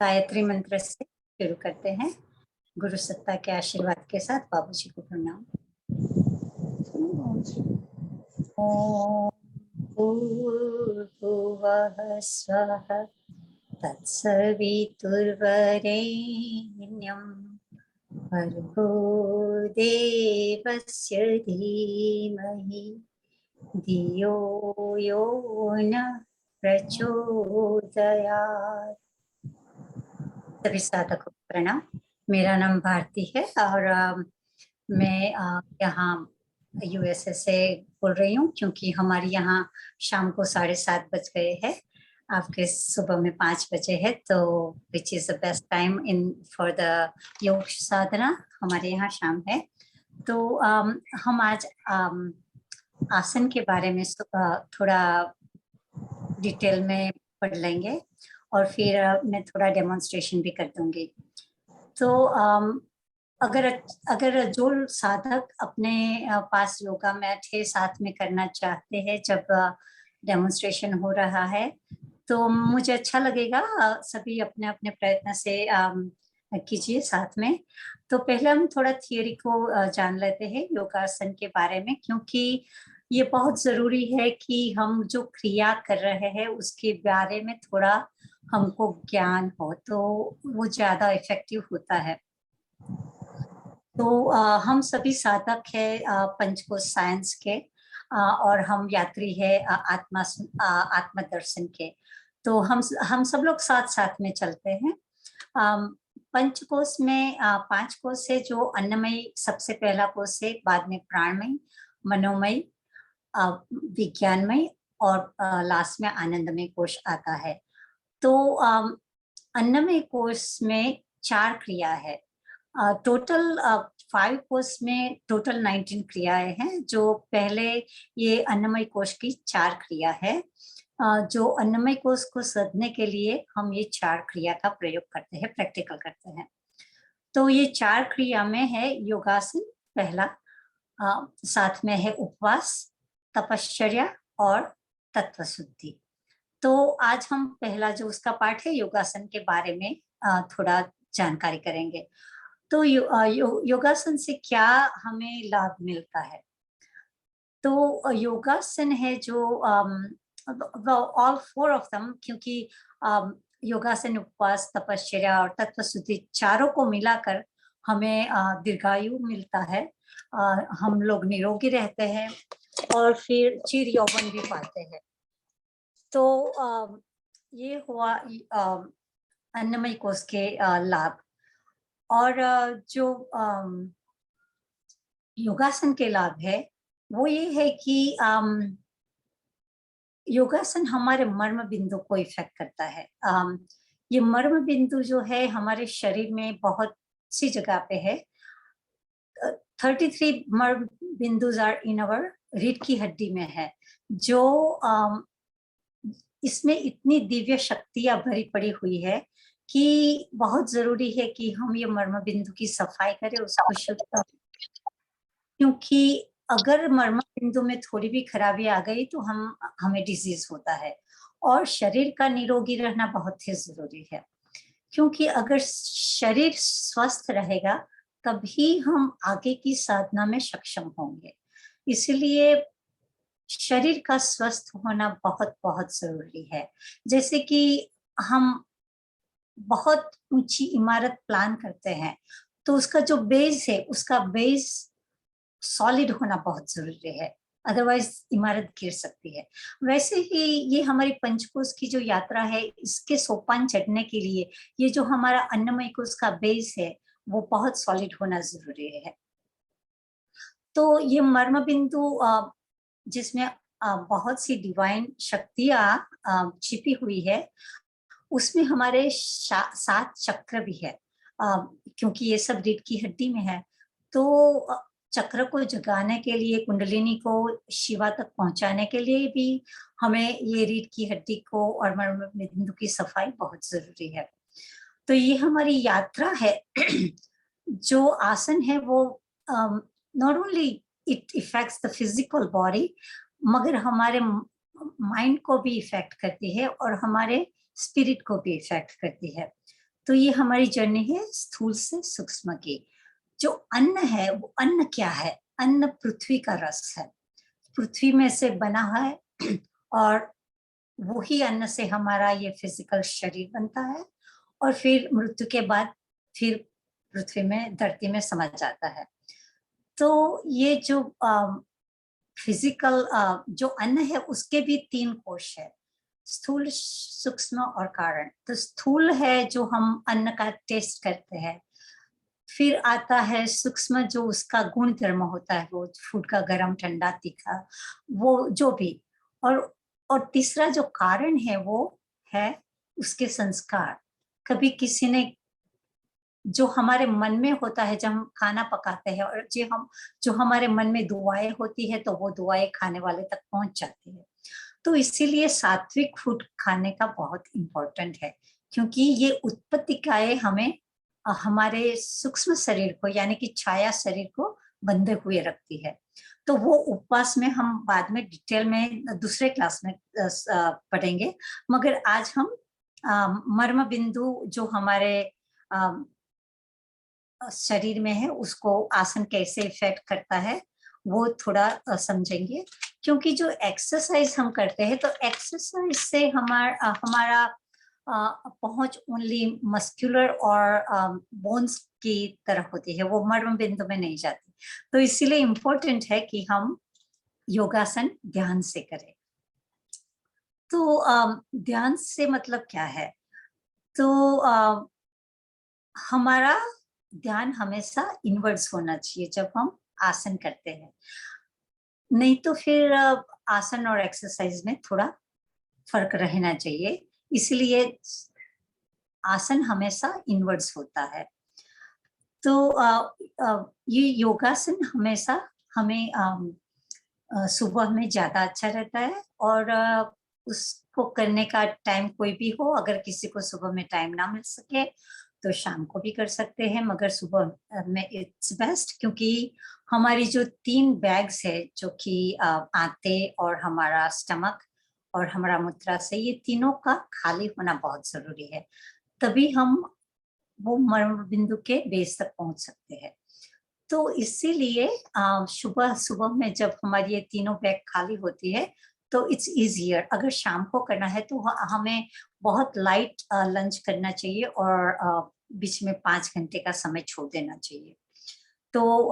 गायत्री मंत्र से शुरू करते हैं। गुरु सत्ता के आशीर्वाद के साथ बाबूजी को प्रणाम। ओम भूर्भुवः स्वः तत्सवितुर्वरेण्यं भर्गो देवस्य धीमहि धियो यो न प्रचोदयात्। सभी साधकों को प्रणाम। मेरा नाम भारती है और मैं यहाँ यूएसए से बोल रही हूँ, क्योंकि हमारे यहाँ शाम को 7:30 बज गए हैं। आपके सुबह में 5 बजे है, तो which is the best time in for the योग साधना। हमारे यहाँ शाम है, तो हम आज आसन के बारे में थोड़ा डिटेल में पढ़ लेंगे और फिर मैं थोड़ा डेमोन्स्ट्रेशन भी कर दूंगी। तो अगर जो साधक अपने पास योगा मैट है साथ में करना चाहते हैं जब डेमोन्स्ट्रेशन हो रहा है, तो मुझे अच्छा लगेगा। सभी अपने अपने प्रयत्न से कीजिए साथ में। तो पहले हम थोड़ा थियोरी को जान लेते हैं योगासन के बारे में, क्योंकि ये बहुत जरूरी है कि हम जो क्रिया कर रहे हैं उसके बारे में थोड़ा हमको ज्ञान हो, तो वो ज्यादा इफेक्टिव होता है। तो हम सभी साधक है पंचकोश साइंस के, और हम यात्री है आत्मदर्शन के। तो हम सब लोग साथ साथ में चलते हैं। पंचकोश में 5 कोश है, जो अन्नमय सबसे पहला कोश है, बाद में प्राणमय, मनोमय, विज्ञानमय और लास्ट में आनंदमय कोश आता है। तो अन्नमय कोश में 4 क्रिया है। टोटल 5 कोश में टोटल 19 क्रियाएं हैं। जो पहले ये अन्नमय कोश की 4 क्रिया है। जो अन्नमय कोश को सधने के लिए हम ये 4 क्रिया का प्रयोग करते हैं, प्रैक्टिकल करते हैं। तो ये 4 क्रिया में है योगासन पहला, साथ में है उपवास, तपश्चर्या और तत्व शुद्धि। तो आज हम पहला जो उसका पाठ है योगासन के बारे में थोड़ा जानकारी करेंगे। तो योगासन से क्या हमें लाभ मिलता है? तो योगासन है जो ऑल 4 ऑफ दम, क्योंकि योगासन, उपवास, तपश्चर्या और तत्व शुद्धि चारों को मिलाकर हमें दीर्घायु मिलता है। हम लोग निरोगी रहते हैं और फिर चिर यौवन भी पाते हैं। तो ये हुआ अन्नमय कोश के लाभ। और जो योगासन के लाभ है वो ये है कि योगासन हमारे मर्म बिंदु को इफेक्ट करता है। ये मर्म बिंदु जो है हमारे शरीर में बहुत सी जगह पे है। 33 मर्म बिंदुज आर इन अवर रीढ़ की हड्डी में है, जो इसमें इतनी दिव्य शक्तियां भरी पड़ी हुई है कि बहुत जरूरी है कि हम ये मर्म बिंदु की सफाई करें, उसको शुद्ध करें, क्योंकि अगर मर्म बिंदु में थोड़ी भी खराबी आ गई तो हमें डिजीज होता है। और शरीर का निरोगी रहना बहुत ही जरूरी है, क्योंकि अगर शरीर स्वस्थ रहेगा तभी हम आगे की साधना में सक्षम होंगे। इसलिए शरीर का स्वस्थ होना बहुत बहुत जरूरी है। जैसे कि हम बहुत ऊंची इमारत प्लान करते हैं, तो उसका जो बेस है, उसका बेस सॉलिड होना बहुत जरूरी है, अदरवाइज इमारत गिर सकती है। वैसे ही ये हमारी पंचकोश की जो यात्रा है, इसके सोपान चढ़ने के लिए ये जो हमारा अन्नमय कोश का बेस है वो बहुत सॉलिड होना जरूरी है। तो ये मर्म बिंदु जिसमें बहुत सी डिवाइन शक्तियां छिपी हुई है, उसमें हमारे 7 चक्र भी है। क्योंकि ये सब रीढ़ की हड्डी में है, तो चक्र को जगाने के लिए, कुंडलिनी को शिवा तक पहुंचाने के लिए भी हमें ये रीढ़ की हड्डी को और मर्म बिंदु की सफाई बहुत जरूरी है। तो ये हमारी यात्रा है। जो आसन है वो not only it effects the physical body, मगर हमारे माइंड को भी इफेक्ट करती है और हमारे स्पिरिट को भी इफेक्ट करती है। तो ये हमारी जर्नी है स्थूल से सूक्ष्म की। जो अन्न है वो अन्न क्या है? अन्न पृथ्वी का रस है, पृथ्वी में से बना है और वही अन्न से हमारा ये फिजिकल शरीर बनता है और फिर मृत्यु के बाद फिर पृथ्वी में धरती में समा जाता है। तो ये जो फिजिकल जो अन्न है उसके भी 3 कोश है, स्थूल, सूक्ष्म और कारण। तो स्थूल है जो हम अन्न का टेस्ट करते हैं, फिर आता है सूक्ष्म जो उसका गुण धर्म होता है, वो फूड का गरम ठंडा तीखा वो जो भी, और तीसरा जो कारण है वो है उसके संस्कार। कभी किसी ने जो हमारे मन में होता है जब हम खाना पकाते हैं और जो हमारे मन में दुआएं होती है तो वो दुआएं खाने वाले तक पहुंच जाती है। तो इसीलिए सात्विक फूड खाने का बहुत इम्पोर्टेंट है, क्योंकि ये उत्पत्तिकाएं हमें हमारे सूक्ष्म शरीर को यानी कि छाया शरीर को बंधे हुए रखती है। तो वो उपवास में हम बाद में डिटेल में दूसरे क्लास में पढ़ेंगे, मगर आज हम मर्म बिंदु जो हमारे शरीर में है उसको आसन कैसे इफेक्ट करता है वो थोड़ा समझेंगे। क्योंकि जो एक्सरसाइज हम करते हैं तो एक्सरसाइज से हमारा पहुंच ओनली मस्कुलर और बोन्स की तरफ होती है, वो मर्म बिंदु में नहीं जाती। तो इसीलिए इम्पोर्टेंट है कि हम योगासन ध्यान से करें। तो ध्यान से मतलब क्या है? तो हमारा ध्यान हमेशा इनवर्ड्स होना चाहिए जब हम आसन करते हैं, नहीं तो फिर आसन और एक्सरसाइज में थोड़ा फर्क रहना चाहिए। इसलिए आसन हमेशा इनवर्ड्स होता है। तो ये योगासन हमेशा हमें सुबह में ज्यादा अच्छा रहता है और उसको करने का टाइम कोई भी हो, अगर किसी को सुबह में टाइम ना मिल सके तो शाम को भी कर सकते हैं, मगर सुबह में इट्स बेस्ट, क्योंकि हमारी जो 3 बैग्स है जो कि आंते और हमारा स्टमक और हमारा मूत्राशय, ये तीनों का खाली होना बहुत जरूरी है, तभी हम वो मर्म बिंदु के बेस तक पहुंच सकते हैं। तो इसीलिए सुबह सुबह में जब हमारी ये तीनों बैग खाली होती है तो इट्स इजियर। अगर शाम को करना है तो हमें बहुत लाइट लंच करना चाहिए और बीच में 5 घंटे का समय छोड़ देना चाहिए, तो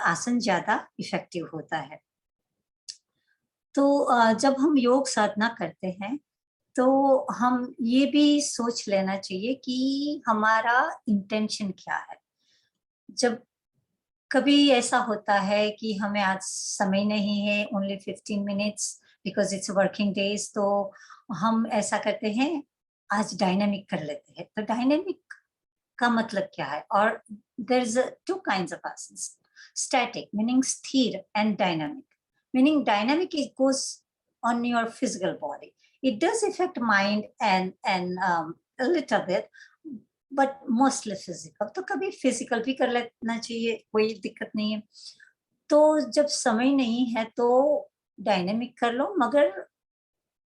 आसन ज्यादा इफेक्टिव होता है। तो जब हम योग साधना करते हैं तो हम ये भी सोच लेना चाहिए कि हमारा इंटेंशन क्या है। जब कभी ऐसा होता है कि हमें आज समय नहीं है, only 15 minutes because it's working days, तो हम ऐसा करते हैं आज डायनामिक कर लेते हैं। तो डायनामिक का मतलब क्या है? और there is 2 kinds of asanas, static meaning स्थिर and dynamic meaning dynamic. It goes on your physical body, it does affect mind and a little bit, but mostly physical. तो कभी फिजिकल भी कर लेना चाहिए, कोई दिक्कत नहीं है। तो जब समय नहीं है तो डायनेमिक कर लो, मगर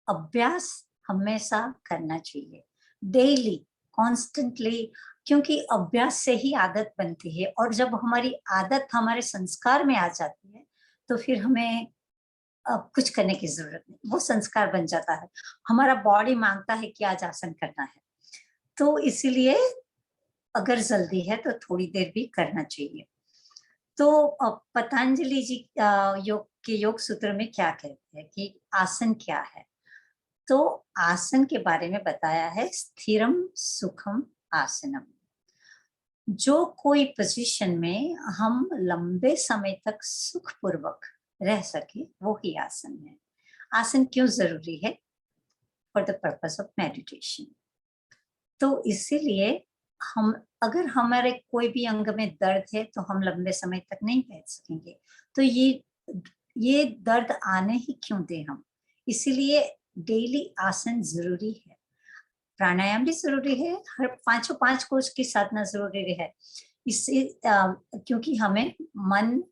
अभ्यास हमेशा करना चाहिए, डेली, कॉन्स्टेंटली, क्योंकि अभ्यास से ही आदत बनती है और जब हमारी आदत हमारे संस्कार में आ जाती है तो फिर हमें अब कुछ करने की जरूरत नहीं, वो संस्कार बन जाता है। हमारा बॉडी मांगता है कि आज आसन करना है, तो इसीलिए अगर जल्दी है तो थोड़ी देर भी करना चाहिए। तो पतंजलि जी योग के योग सूत्र में क्या कहते हैं कि आसन क्या है? तो आसन के बारे में बताया है स्थिरम सुखम आसनम। जो कोई पोजीशन में हम लंबे समय तक सुखपूर्वक रह सके वो ही आसन है। आसन क्यों जरूरी है? For the purpose of meditation. तो इसीलिए हम, अगर हमारे कोई भी अंग में दर्द है तो हम लंबे समय तक नहीं बैठ सकेंगे। तो ये दर्द आने ही क्यों दें हम? इसीलिए डेली आसन जरूरी है, प्राणायाम भी जरूरी है, हर 5 कोष की साधना जरूरी है। इससे क्योंकि हमें मन,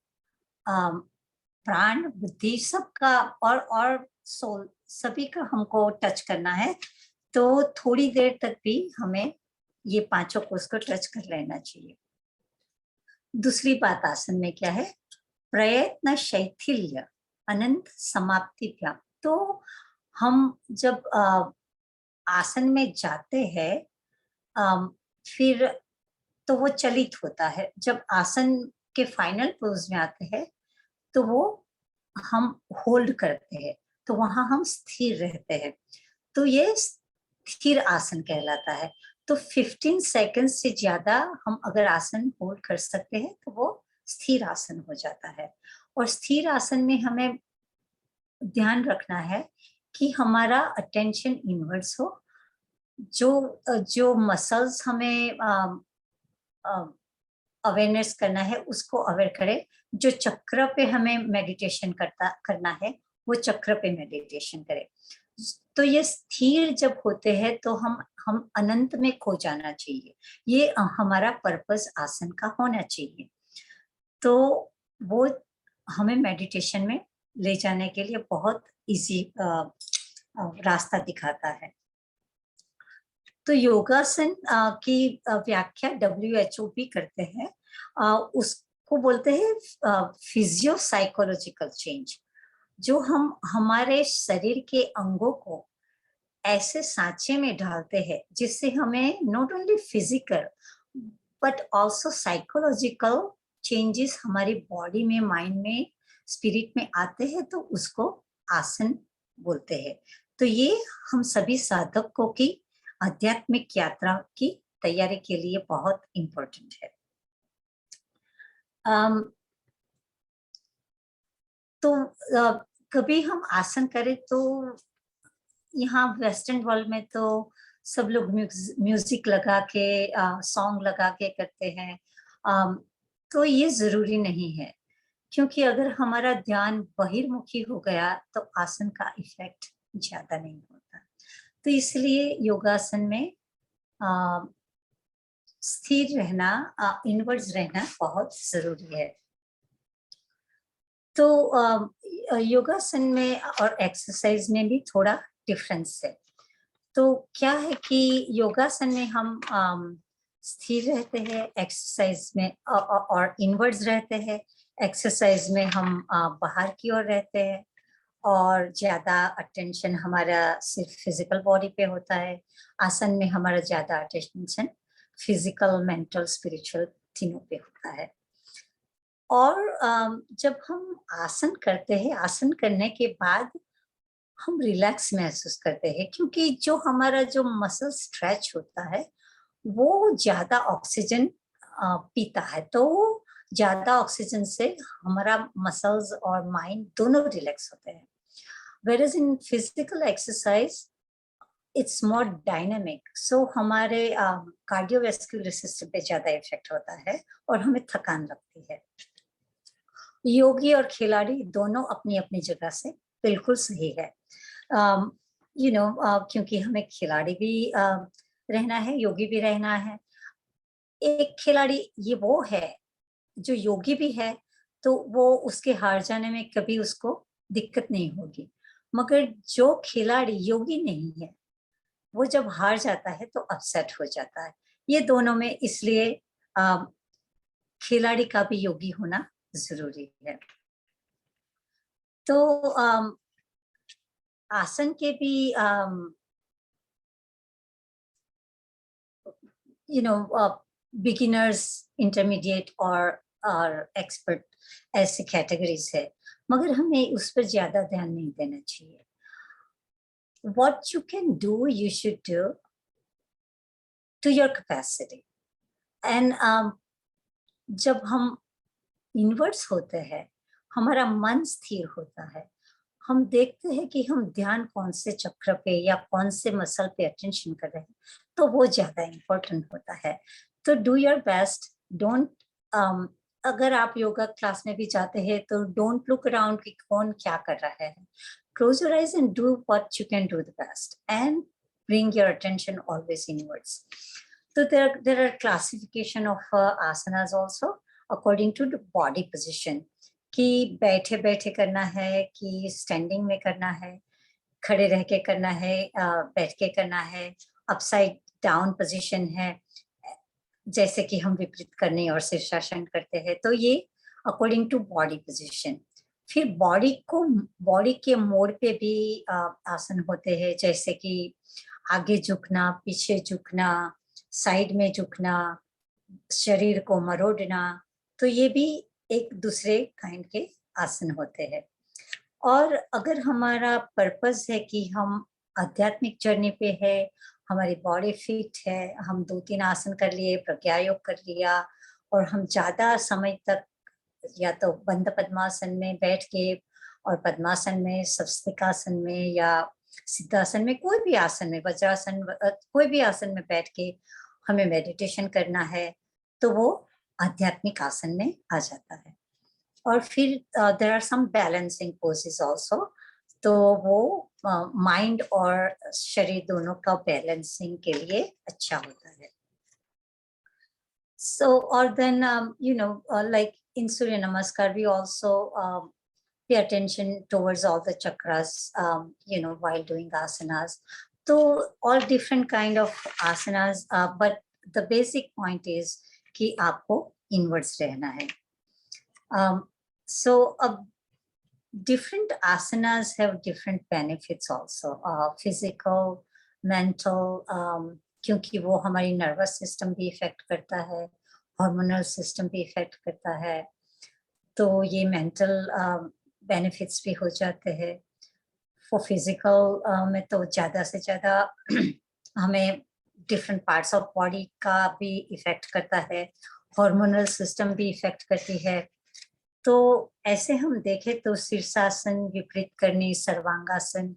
प्राण, बुद्धि सबका और सोल सभी का हमको टच करना है, तो थोड़ी देर तक भी हमें ये पांचों कोष को टच कर लेना चाहिए। दूसरी बात आसन में क्या है, प्रयत्न शैथिल्य अनंत समाप्ति व्याप्त। तो हम जब आसन में जाते हैं फिर तो वो चलित होता है, जब आसन के फाइनल पोज में आते हैं तो वो हम होल्ड करते हैं, तो वहां हम स्थिर रहते हैं, तो ये स्थिर आसन कहलाता है। तो 15 सेकंड से ज्यादा हम अगर आसन होल्ड कर सकते हैं तो वो स्थिर आसन हो जाता है। और स्थिर आसन में हमें ध्यान रखना है कि हमारा अटेंशन इनवर्ड्स हो, जो मसल्स हमें अवेयरनेस करना है उसको अवेयर करें, जो चक्र पे हमें मेडिटेशन करना है वो चक्र पे मेडिटेशन करें। तो ये स्थिर जब होते हैं तो हम अनंत में खो जाना चाहिए, ये हमारा पर्पस आसन का होना चाहिए। तो वो हमें मेडिटेशन में ले जाने के लिए बहुत इजी रास्ता दिखाता है। तो योगासन की व्याख्या WHO भी करते हैं, उसको बोलते हैं फिजियो साइकोलॉजिकल चेंज, जो हम हमारे शरीर के अंगों को ऐसे सांचे में डालते हैं जिससे हमें not only physical but also psychological changes हमारी बॉडी में, माइंड में, स्पिरिट में आते हैं, तो उसको आसन बोलते हैं। तो ये हम सभी साधकों की आध्यात्मिक यात्रा की तैयारी के लिए बहुत इम्पोर्टेंट है। तो कभी हम आसन करें तो यहाँ वेस्टर्न वर्ल्ड में तो सब लोग म्यूजिक लगा के, सॉन्ग लगा के करते हैं, तो ये जरूरी नहीं है, क्योंकि अगर हमारा ध्यान बहिर्मुखी हो गया तो आसन का इफेक्ट ज्यादा नहीं होता। तो इसलिए योगासन में स्थिर रहना, इनवर्ड्स रहना बहुत जरूरी है। तो योगासन में और एक्सरसाइज में भी थोड़ा डिफरेंस है। तो क्या है कि योगासन में हम स्थिर रहते हैं, एक्सरसाइज में और इनवर्ड्स रहते हैं। एक्सरसाइज में हम बाहर की ओर रहते हैं और ज्यादा अटेंशन हमारा सिर्फ फिजिकल बॉडी पे होता है। आसन में हमारा ज्यादा अटेंशन फिजिकल, मेंटल, स्पिरिचुअल तीनों पे होता है। और जब हम आसन करते हैं, आसन करने के बाद हम रिलैक्स महसूस करते हैं, क्योंकि जो हमारा जो मसल स्ट्रेच होता है वो ज्यादा ऑक्सीजन पीता है, तो ज्यादा ऑक्सीजन से हमारा मसल्स और माइंड दोनों रिलैक्स होते हैं। Whereas in physical exercise it's more dynamic, so हमारे कार्डियोवैस्कुलर सिस्टम पे ज्यादा इफेक्ट होता है और हमें थकान लगती है। योगी और खिलाड़ी दोनों अपनी अपनी जगह से बिल्कुल सही है, क्योंकि हमें खिलाड़ी भी रहना है, योगी भी रहना है। एक खिलाड़ी ये वो है जो योगी भी है, तो वो उसके हार जाने में कभी उसको दिक्कत नहीं होगी, मगर जो खिलाड़ी योगी नहीं है वो जब हार जाता है तो अपसेट हो जाता है। ये दोनों में इसलिए खिलाड़ी का भी योगी होना जरूरी है। तो आसन के भी बिगिनर्स, इंटरमीडिएट और एक्सपर्ट ऐसे कैटेगरीज है, मगर हमें उस पर ज्यादा ध्यान नहीं देना चाहिए। What you can do, you should do to your capacity. And जब हम इनवर्ट्स होते हैं, हमारा मन स्थिर होता है, हम देखते हैं कि हम ध्यान कौन से चक्र पे या कौन से मसल पे अटेंशन कर रहे हैं, तो वो ज्यादा इम्पोर्टेंट होता है। तो डू योर बेस्ट, डोंट अगर आप योगा क्लास में भी जाते हैं तो डोंट लुक अराउंड कि कौन क्या कर रहा है। Close your eyes and do what you can do the best and bring your attention always inwards. So there are classification of asanas also according to the body position, कि बैठे बैठे करना है कि स्टैंडिंग में करना है, खड़े रह के करना है, बैठ के करना है, अपसाइड डाउन पोजीशन है, जैसे कि हम विपरीत करने और शीर्षासन करते हैं, तो ये अकॉर्डिंग टू बॉडी पोजीशन। फिर बॉडी के मोड़ पे भी आसन होते हैं, जैसे कि आगे झुकना, पीछे झुकना, साइड में झुकना, शरीर को मरोड़ना, तो ये भी एक दूसरे काइंड के आसन होते हैं। और अगर हमारा पर्पस है कि हम आध्यात्मिक जर्नी पे है, हमारी बॉडी फिट है, हम 2-3 आसन कर लिए, प्रत्यायोग कर लिया, और हम ज़्यादा समय तक या तो बंद पद्मासन में बैठ के, और पद्मासन में, स्वस्तिकासन में, या सिद्धासन में, कोई भी आसन में, वज्रासन, कोई भी आसन में बैठ के हमें मेडिटेशन करना है, तो वो आध्यात्मिक आसन में आ जाता है। और फिर there are some balancing poses also, तो वो माइंड और शरीर दोनों का बैलेंसिंग के लिए अच्छा होता है। So, or then like in Surya Namaskar, we also pay attention towards all the chakras, while doing asanas. So all different kind of asanas, but the basic point is कि आपको inwards रहना है. So different asanas have different benefits also, physical, mental, क्योंकि वो हमारी nervous system भी effect करता है, हार्मोनल सिस्टम भी इफेक्ट करता है, तो ये मेंटल बेनिफिट्स भी हो जाते हैं। फॉर फिजिकल में तो ज़्यादा से ज़्यादा हमें डिफरेंट पार्ट्स ऑफ बॉडी का भी इफेक्ट करता है, हार्मोनल सिस्टम भी इफेक्ट करती है। तो ऐसे हम देखें तो शीर्षासन, विपरीत करनी, सर्वांगासन,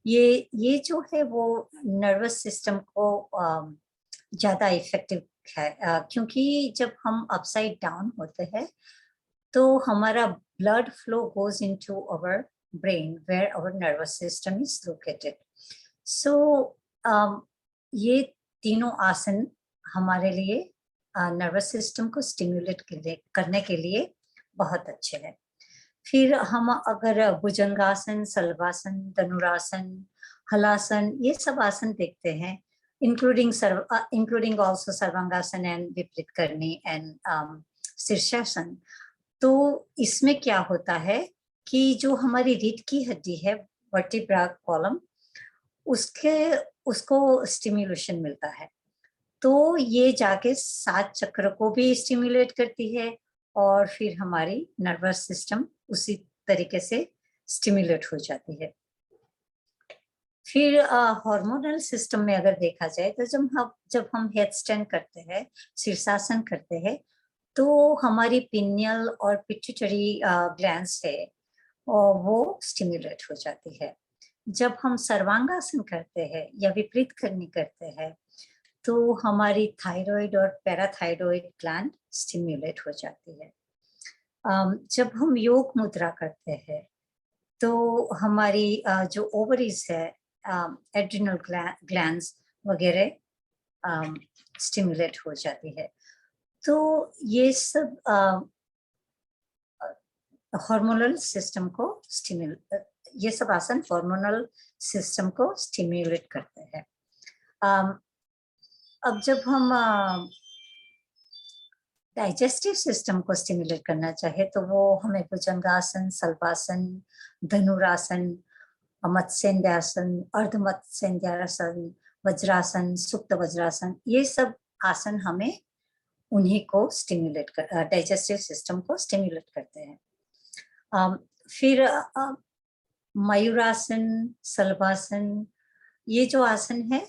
ये जो है वो नर्वस सिस्टम को ज़्यादा इफेक्टिव है, क्योंकि जब हम अपसाइड डाउन होते हैं तो हमारा blood flow goes into our brain where our nervous system is located. So ये तीनों आसन हमारे लिए नर्वस सिस्टम को स्टिम्युलेट करने के लिए बहुत अच्छे हैं। फिर हम अगर भुजंगासन, सलवासन, धनुरासन, हलासन, ये सब आसन देखते हैं, इंक्लूडिंग ऑल्सो सर्वांगासन एंड विपरीत करनी एंड शीर्षासन। तो इसमें क्या होता है कि जो हमारी रीढ़ की हड्डी है, वर्टिब्रा कॉलम, उसको स्टिम्युलेशन मिलता है, तो ये जाके 7 चक्र को भी स्टिम्युलेट करती है, और फिर हमारी नर्वस सिस्टम उसी तरीके से स्टिम्युलेट हो जाती है। फिर हार्मोनल सिस्टम में अगर देखा जाए तो जब हम हेड स्टैंड करते हैं, शीर्षासन करते हैं, तो हमारी पिनियल और पिट्यूटरी ग्लैंड्स है और वो स्टिम्युलेट हो जाती है। जब हम सर्वांगासन करते हैं या विपरीत करनी करते हैं, तो हमारी थायराइड और पैराथायरॉइड ग्लैंड स्टिम्युलेट हो जाती है। जब हम योग मुद्रा करते हैं, तो हमारी जो ओवरीज है, एड्रिनल ग्लैंड्स वगैरह स्टिम्युलेट हो जाती है। तो ये सब हार्मोनल सिस्टम को ये सब आसन हार्मोनल सिस्टम को स्टिम्युलेट करते हैं। अब जब हम डाइजेस्टिव सिस्टम को स्टिम्युलेट करना चाहे, तो वो हमें भुजंगासन, सल्पासन, धनुरासन, मत्स्येन्द्रासन, अर्धमत्स्येन्द्रासन, वज्रासन, सुप्त वज्रासन, ये सब आसन हमें उन्हीं को स्टिम्युलेट कर, डाइजेस्टिव सिस्टम को स्टिम्युलेट करते हैं। फिर मयूरासन, सलभासन, ये जो आसन है,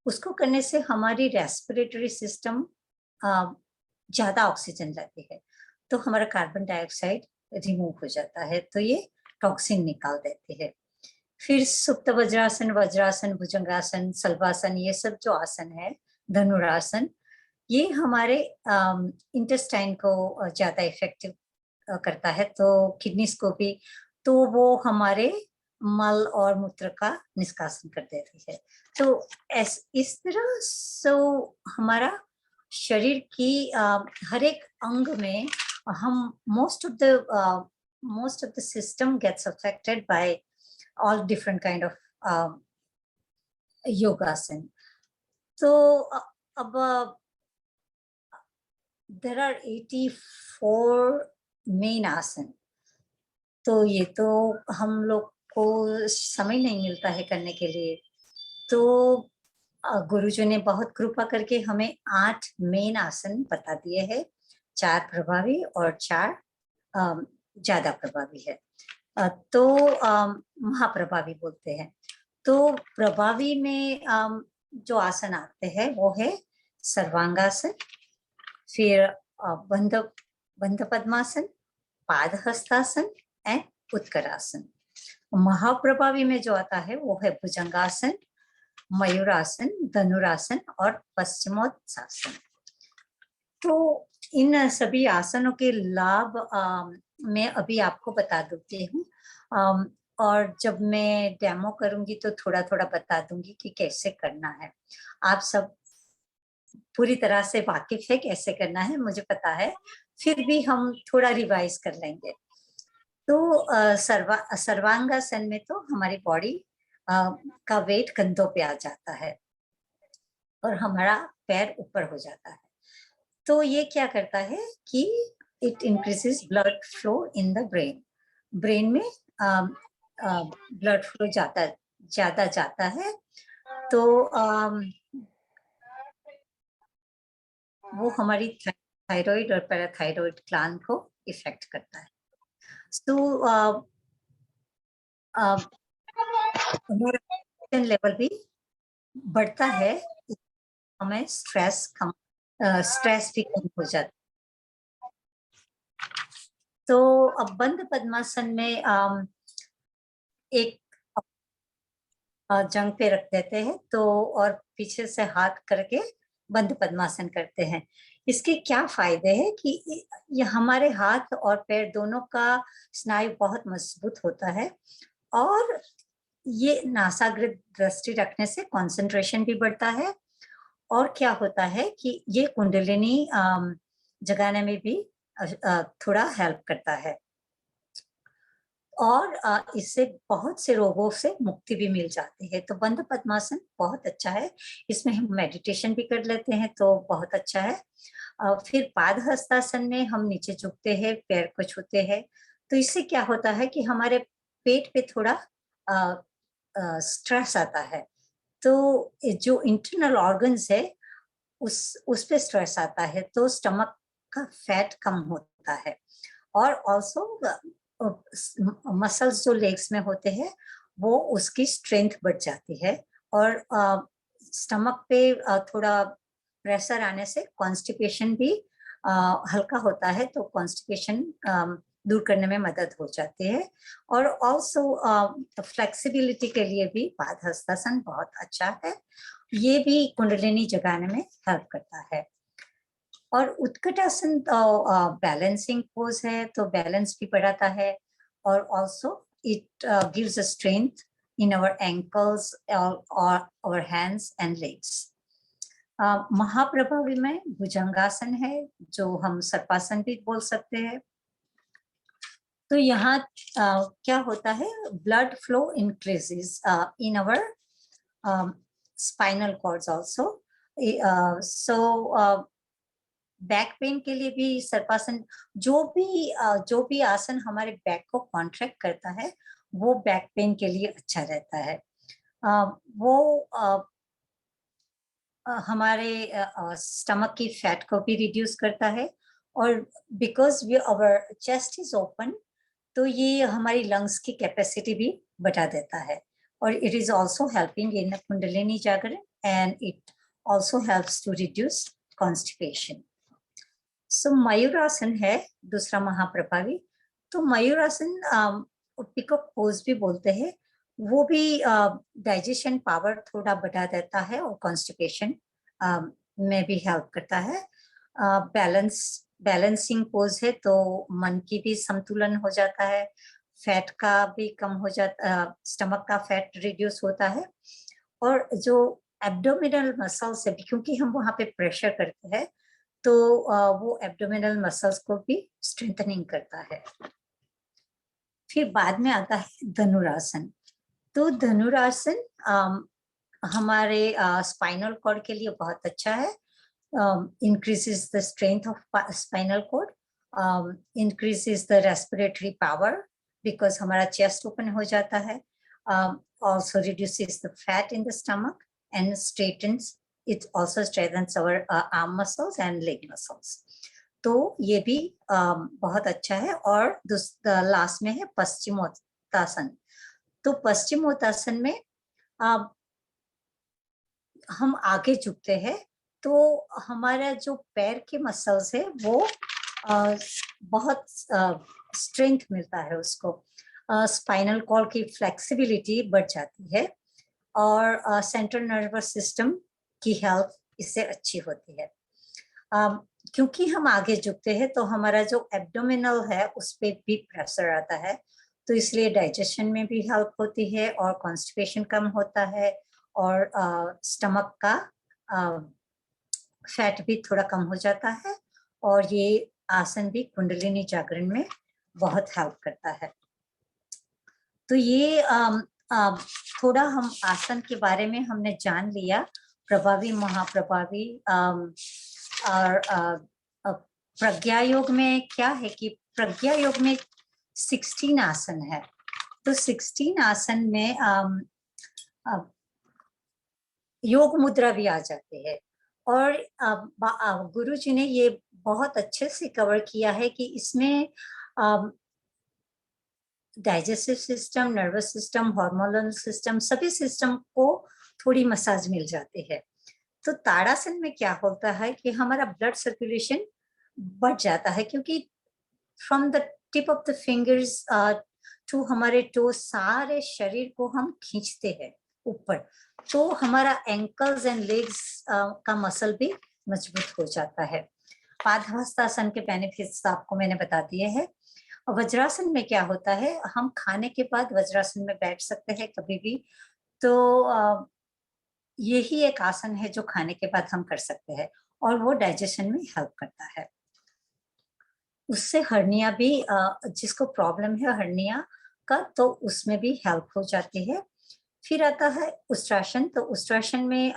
उसको करने से हमारी रेस्पिरेटरी सिस्टम ज़्यादा ऑक्सीजन लेती है, तो हमारा कार्बन डाइऑक्साइड रिमूव हो जाता है, तो ये टॉक्सिन निकाल देती है। फिर सुप्त वज्रासन, वज्रासन, भुजंगासन, सल्वासन, ये सब जो आसन है, धनुरासन, ये हमारे इंटेस्टाइन को ज़्यादा इफेक्टिव करता है, तो किडनीज को भी, तो वो हमारे मल और मूत्र का निष्कासन कर देती है। तो इस तरह हमारा शरीर की हर एक अंग में हम most of the system gets affected by all different kind of योगासन। तो अब देयर आर 84 मेन आसन। तो ये तो हम लोग को समय नहीं मिलता है करने के लिए। तो गुरुजी ने बहुत कृपा करके हमें 8 मेन आसन बता दिए हैं। 4 प्रभावी और 4 ज्यादा प्रभावी है। तो महाप्रभावी बोलते हैं। तो प्रभावी में जो आसन आते हैं वो है सर्वांगासन, फिर बंध पद्मासन, पाद हस्तासन एंड उत्करासन। महाप्रभावी में जो आता है वो है भुजंगासन, मयूरासन, धनुरासन और पश्चिमोत्तासन। तो इन सभी आसनों के लाभ मैं अभी आपको बता देती हूँ, और जब मैं डेमो करूंगी तो थोड़ा थोड़ा बता दूंगी कि कैसे करना है। आप सब पूरी तरह से वाकिफ है कैसे करना है, मुझे पता है, फिर भी हम थोड़ा रिवाइज कर लेंगे। तो सर्वांगासन में तो हमारी बॉडी का वेट कंधों पे आ जाता है और हमारा पैर ऊपर हो जाता है। तो ये क्या करता है कि it increases blood flow in the brain. Brain में ब्लड फ्लो ज्यादा जाता है, तो वो हमारी थायराइड और पैराथायराइड ग्लैंड को इफेक्ट करता है। तो हमारा लेवल भी बढ़ता है, हमें स्ट्रेस भी कम हो जाता है। तो अब बंद पद्मासन में एक जंग पे रख देते हैं, तो और पीछे से हाथ करके बंद पद्मासन करते हैं। इसके क्या फायदे हैं कि ये हमारे हाथ और पैर दोनों का स्नायु बहुत मजबूत होता है, और ये नासाग्र दृष्टि रखने से कंसंट्रेशन भी बढ़ता है, और क्या होता है कि ये कुंडलिनी जगाने में भी थोड़ा हेल्प करता है, और इससे बहुत से रोगों से मुक्ति भी मिल जाती है। तो बंध पद्मासन बहुत अच्छा है, इसमें हम मेडिटेशन भी कर लेते हैं, तो बहुत अच्छा है। फिर पाद हस्तासन में हम नीचे झुकते हैं, पैर को छूते हैं, तो इससे क्या होता है कि हमारे पेट पे थोड़ा स्ट्रेस आता है। तो जो इंटरनल ऑर्गन्स है उस पे स्ट्रेस आता है, तो स्टमक का फैट कम होता है, और ऑल्सो मसल्स जो लेग्स में होते हैं वो उसकी स्ट्रेंथ बढ़ जाती है, और स्टमक पे थोड़ा प्रेशर आने से कॉन्स्टिपेशन भी हल्का होता है, तो कॉन्स्टिपेशन दूर करने में मदद हो जाती है। और ऑल्सो फ्लेक्सिबिलिटी के लिए भी पाद हस्तासन बहुत अच्छा है, ये भी कुंडलिनी जगाने में हेल्प करता है। और उत्कटासन बैलेंसिंग पोज है, तो बैलेंस भी बढ़ाता है, और also it gives a strength in our ankles और आवर हैंड्स एंड लेग्स। महाप्रभावी में भुजंगासन है, जो हम सर्पासन भी बोल सकते हैं। तो यहाँ क्या होता है, blood flow increases in our spinal cords also. So back pain के लिए भी सर्पासन, जो भी आसन हमारे बैक को कॉन्ट्रैक्ट करता है वो बैक पेन के लिए अच्छा रहता है। वो हमारे स्टमक की फैट को भी रिड्यूस करता है, और because we our chest is open, तो ये हमारी लंग्स की कैपेसिटी भी बढ़ा देता है, और it is also helping in Kundalini जागरण, and it also helps to reduce constipation. So Mayurasana है दूसरा महाप्रभावी। तो मयूरासन पिकअप पोज भी बोलते हैं, वो भी डाइजेशन पावर थोड़ा बढ़ा देता है, और कॉन्स्टिपेशन में भी हेल्प करता है। बैलेंसिंग पोज है, तो मन की भी संतुलन हो जाता है, फैट का भी कम हो जाता, स्टमक का फैट रिड्यूस होता है, और जो एब्डोमिनल मसल्स है, क्योंकि हम वहाँ पे प्रेशर करते हैं, तो वो एब्डोमिनल मसल्स को भी स्ट्रेंथनिंग करता है। फिर बाद में आता है धनुरासन। तो धनुरासन हमारे स्पाइनल कॉर्ड के लिए बहुत अच्छा है. Increases the strength of spinal cord, increases the respiratory power because हमारा chest open हो जाता है, also reduces the fat in the stomach and straightens, it also strengthens our arm muscles and leg muscles. तो ये भी बहुत अच्छा है. और लास्ट में है पश्चिमोत्तासन. तो पश्चिमोत्तासन में हम आगे झुकते हैं तो हमारा जो पैर के मसल्स है वो बहुत स्ट्रेंथ मिलता है उसको. स्पाइनल कॉर्ड की फ्लेक्सिबिलिटी बढ़ जाती है और सेंट्रल नर्वस सिस्टम की हेल्थ इससे अच्छी होती है. क्योंकि हम आगे झुकते हैं तो हमारा जो एब्डोमिनल है उस पर भी प्रेशर आता है, तो इसलिए डाइजेशन में भी हेल्प होती है और कॉन्स्टिपेशन कम होता है और स्टमक का फैट भी थोड़ा कम हो जाता है. और ये आसन भी कुंडलिनी जागरण में बहुत हेल्प करता है. तो ये थोड़ा हम आसन के बारे में हमने जान लिया, प्रभावी, महाप्रभावी. और प्रज्ञा योग में क्या है कि प्रज्ञा योग में 16 आसन है. तो 16 आसन में योग मुद्रा भी आ जाती है. और गुरु जी ने ये बहुत अच्छे से कवर किया है कि इसमें digestive system, nervous system, hormonal system, सभी सिस्टम को थोड़ी मसाज मिल जाती है. तो ताड़ासन में क्या होता है कि हमारा ब्लड सर्कुलेशन बढ़ जाता है, क्योंकि from the tip of the fingers to हमारे टो सारे शरीर को हम खींचते हैं ऊपर, तो हमारा एंकल्स एंड लेग्स का मसल भी मजबूत हो जाता है. पादहस्तासन के बेनिफिट्स आपको मैंने बता दिए हैं. वज्रासन में क्या होता है, हम खाने के बाद वज्रासन में बैठ सकते हैं कभी भी. तो यही एक आसन है जो खाने के बाद हम कर सकते हैं और वो डाइजेशन में हेल्प करता है. उससे हर्निया भी, जिसको प्रॉब्लम है हर्निया का, तो उसमें भी हेल्प हो जाती है. फिर आता है उष्ट्रासन. तो उष्ट्रासन में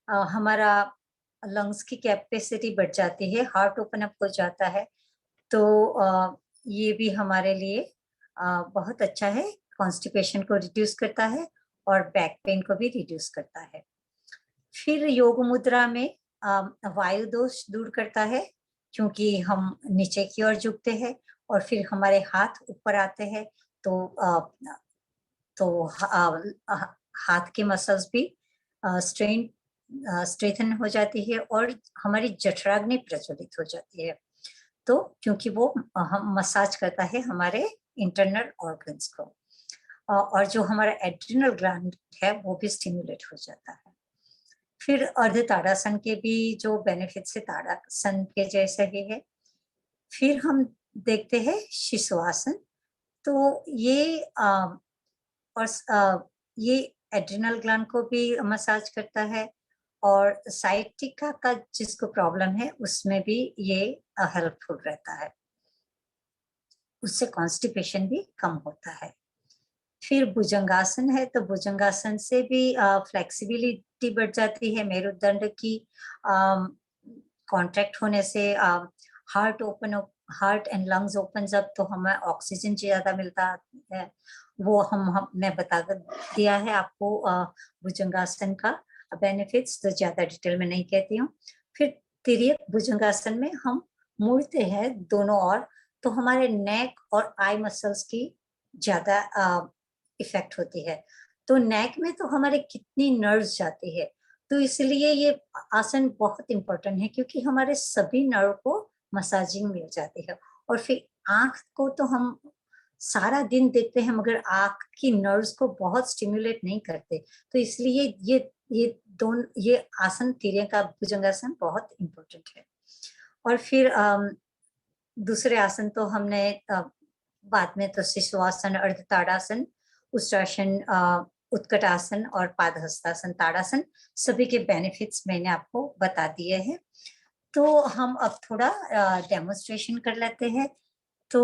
हमारा लंग्स की कैपेसिटी बढ़ जाती है, हार्ट ओपन अप हो जाता है. तो ये भी हमारे लिए बहुत अच्छा है. कॉन्स्टिपेशन को रिड्यूस करता है और बैक पेन को भी रिड्यूस करता है. फिर योग मुद्रा में वायु दोष दूर करता है, क्योंकि हम नीचे की ओर झुकते हैं और फिर हमारे हाथ ऊपर आते हैं, तो हाथ के मसल्स भी स्ट्रेथन हो जाती है और हमारी जठराग्नि प्रज्वलित हो जाती है. तो क्योंकि वो हम मसाज करता है हमारे इंटरनल ऑर्गन्स को, और जो हमारा एड्रिनल ग्लैंड है वो भी स्टिमुलेट हो जाता है. फिर अर्ध ताड़ासन के भी जो बेनिफिट्स है ताड़ासन के जैसे ही है. फिर हम देखते हैं शिशुआसन. तो ये एड्रिनल ग्लैंड को भी मसाज करता है और साइटिका का जिसको प्रॉब्लम है उसमें भी ये हेल्पफुल रहता है, उससे कॉन्स्टिपेशन भी कम होता है. फिर भुजंगासन है. तो भुजंगासन से भी फ्लेक्सिबिलिटी बढ़ जाती है. मेरुदंड की कॉन्ट्रैक्ट होने से heart and lungs opens up, तो हमें ऑक्सीजन ज्यादा मिलता है. वो हमने बता दिया है आपको भुजंगासन का बेनिफिट्स, तो ज्यादा डिटेल में नहीं कहती हूँ. फिर तिर्यक भुजंगासन में हम मुड़ते हैं दोनों ओर, तो हमारे नेक और आई मसल्स की ज्यादा इफेक्ट होती है. तो नेक में तो हमारे कितनी नर्व्स जाती है, तो इसलिए ये आसन बहुत इंपॉर्टेंट है, क्योंकि हमारे सभी नर्व को मसाजिंग मिल जाती है. और फिर आंख को तो हम सारा दिन देखते हैं मगर आंख की नर्व्स को बहुत स्टिमुलेट नहीं करते, तो इसलिए ये आसन तिर्यक का भुजंगासन बहुत इम्पोर्टेंट है. और फिर दूसरे आसन तो हमने बाद में तो शिशुआसन, अर्ध ताड़ासन, उष्ट्रासन, उत्कटासन और पादहस्तासन, ताड़ासन, सभी के बेनिफिट्स मैंने आपको बता दिए हैं. तो हम अब थोड़ा डेमोन्स्ट्रेशन कर लेते हैं. तो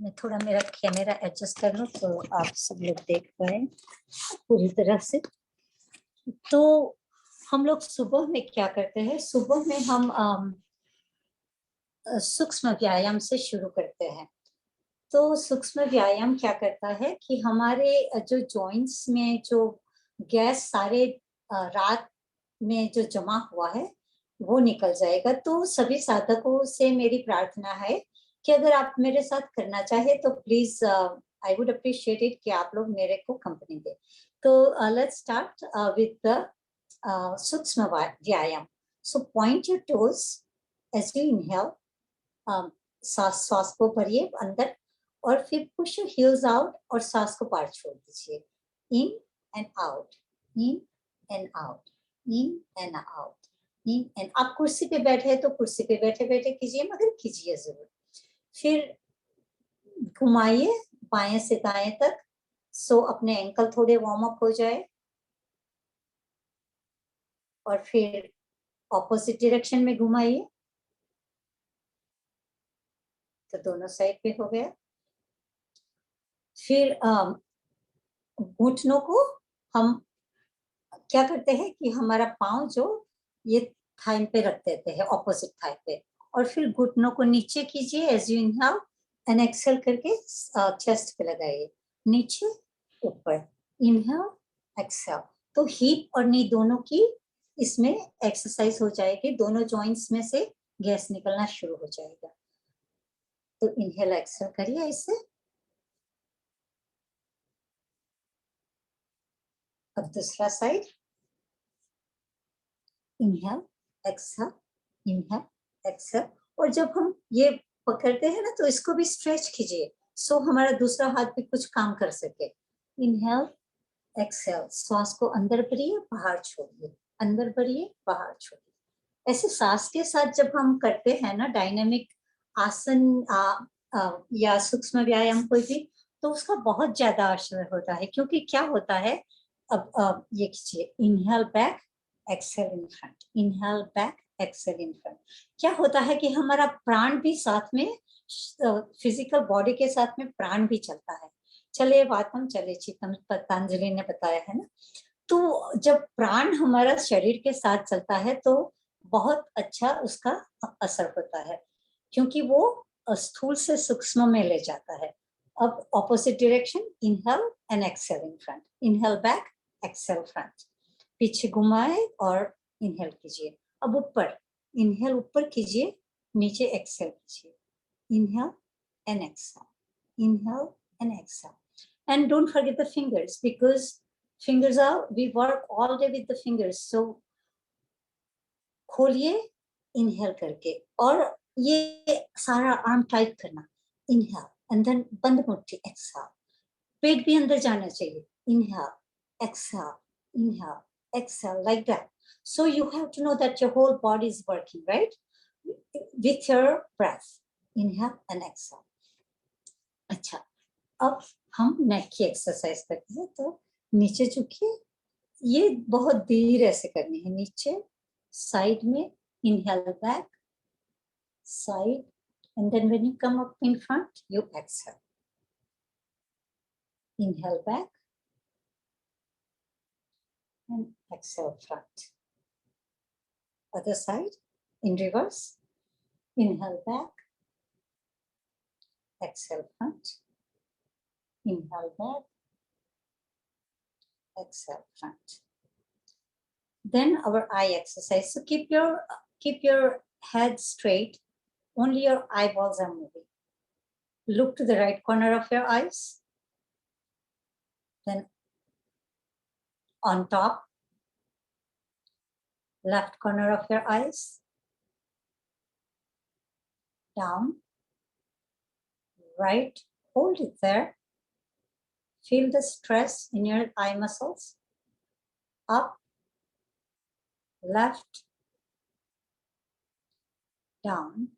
मैं थोड़ा मेरा कैमरा एडजस्ट कर लूं तो आप सब लोग देख पाए पूरी तरह से। तो हम लोग सुबह में क्या करते हैं, सुबह में हम सूक्ष्म व्यायाम से शुरू करते हैं। तो सूक्ष्म व्यायाम क्या करता है कि हमारे जो जॉइंट्स में जो गैस सारे रात में जो जमा हुआ है वो निकल जाएगा। तो सभी साधकों से मेरी प्रार्थना है कि अगर आप मेरे साथ करना चाहे तो please I would appreciate it कि आप लोग मेरे को कंपनी दे। तो लेट्स स्टार्ट विद द सूक्ष्म व्यायाम। So point your toes as you inhale, सांस को भरिए अंदर और फिर पुश योर हील्स आउट और सांस को बाहर छोड़ दीजिए। In and out, in and out, in and out, in and. आप कुर्सी पे बैठे हैं तो कुर्सी पे बैठे बैठे कीजिए, मगर कीजिए जरूर। फिर घुमाइए बाएं से दाएं तक, सो अपने एंकल थोड़े वार्म अप हो जाए। और फिर ऑपोजिट डायरेक्शन में घुमाइए, तो दोनों साइड पे हो गया। फिर घुटनों को हम क्या करते हैं कि हमारा पांव जो ये थाई पे रख देते हैं, ऑपोजिट थाई पे, और फिर घुटनों को नीचे कीजिए as you inhale and exhale करके चेस्ट पे लगाइए, नीचे ऊपर, इनहेल एक्सहेल। तो हिप और नी दोनों की इसमें एक्सरसाइज हो जाएगी, दोनों जॉइंट्स में से गैस निकलना शुरू हो जाएगा। तो इनहेल एक्सहेल करिए इससे। अब दूसरा side, inhale exhale, inhale exhale. और जब हम ये पकड़ते हैं ना तो इसको भी स्ट्रेच कीजिए, सो हमारा दूसरा हाथ भी कुछ काम कर सके। इनहेल एक्सहेल, श्वास को अंदर भरिए बाहर छोड़िए, अंदर भरिए बाहर छोड़िए। ऐसे सांस के साथ जब हम करते हैं ना डायनामिक आसन या सूक्ष्म व्यायाम कोई भी, तो उसका बहुत ज्यादा असर होता है। क्योंकि क्या होता है, अब ये कीजिए, inhale back exhale in front, inhale back exhale in front. क्या होता है कि हमारा प्राण भी साथ में, फिजिकल बॉडी के साथ में प्राण भी चलता है। चलिए बात हम चले चितम पतंजलि ने बताया है ना। तो जब प्राण हमारा शरीर के साथ चलता है तो बहुत अच्छा उसका असर होता है, क्योंकि वो स्थूल से सूक्ष्म में ले जाता है। अब opposite direction, inhale and exhale in front, inhale back exhale front, पीछे घुमाए और इनहेल कीजिए। अब ऊपर, इनहेल ऊपर कीजिए, नीचे एक्सहेल कीजिए, inhale and exhale, inhale and exhale. And don't forget the fingers, because fingers are, we work all day with the fingers. So खोलिए इनहेल करके, और ये सारा आर्म टाइट करना, इनहेल एंड देन बंद मुट्ठी एक्सहेल। पेट भी अंदर जाना चाहिए, inhale exhale, inhale exhale, like that. So you have to know that your whole body is working, right, with your breath, inhale and exhale. अच्छा, अब हम नेक की एक्सरसाइज करते हैं। तो नीचे झुकिए, ये बहुत धीरे से करनी है, नीचे साइड में, inhale back side, and then when you come up in front you exhale, inhale back and exhale front. Other side in reverse, inhale back, exhale front, inhale back, exhale front. Then our eye exercise. So keep your head straight, only your eyeballs are moving. Look to the right corner of your eyes, then on top, left corner of your eyes, down, right, hold it there. Feel the stress in your eye muscles. Up, left, down,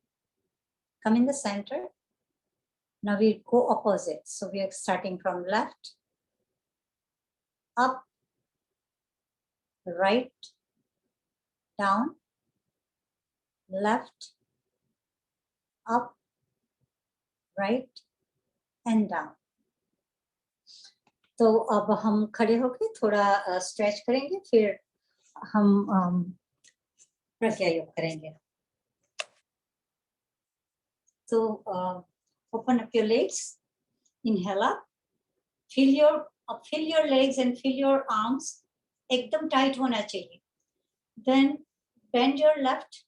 come in the center. Now we go opposite. So we are starting from left, up, right, down, left, up, right, and down. तो अब हम खड़े होके थोड़ा stretch करेंगे, फिर हम प्रत्यायोग करेंगे. So open up your legs, inhale up, feel your legs and feel your arms एकदम tight होना चाहिए. Then bend your left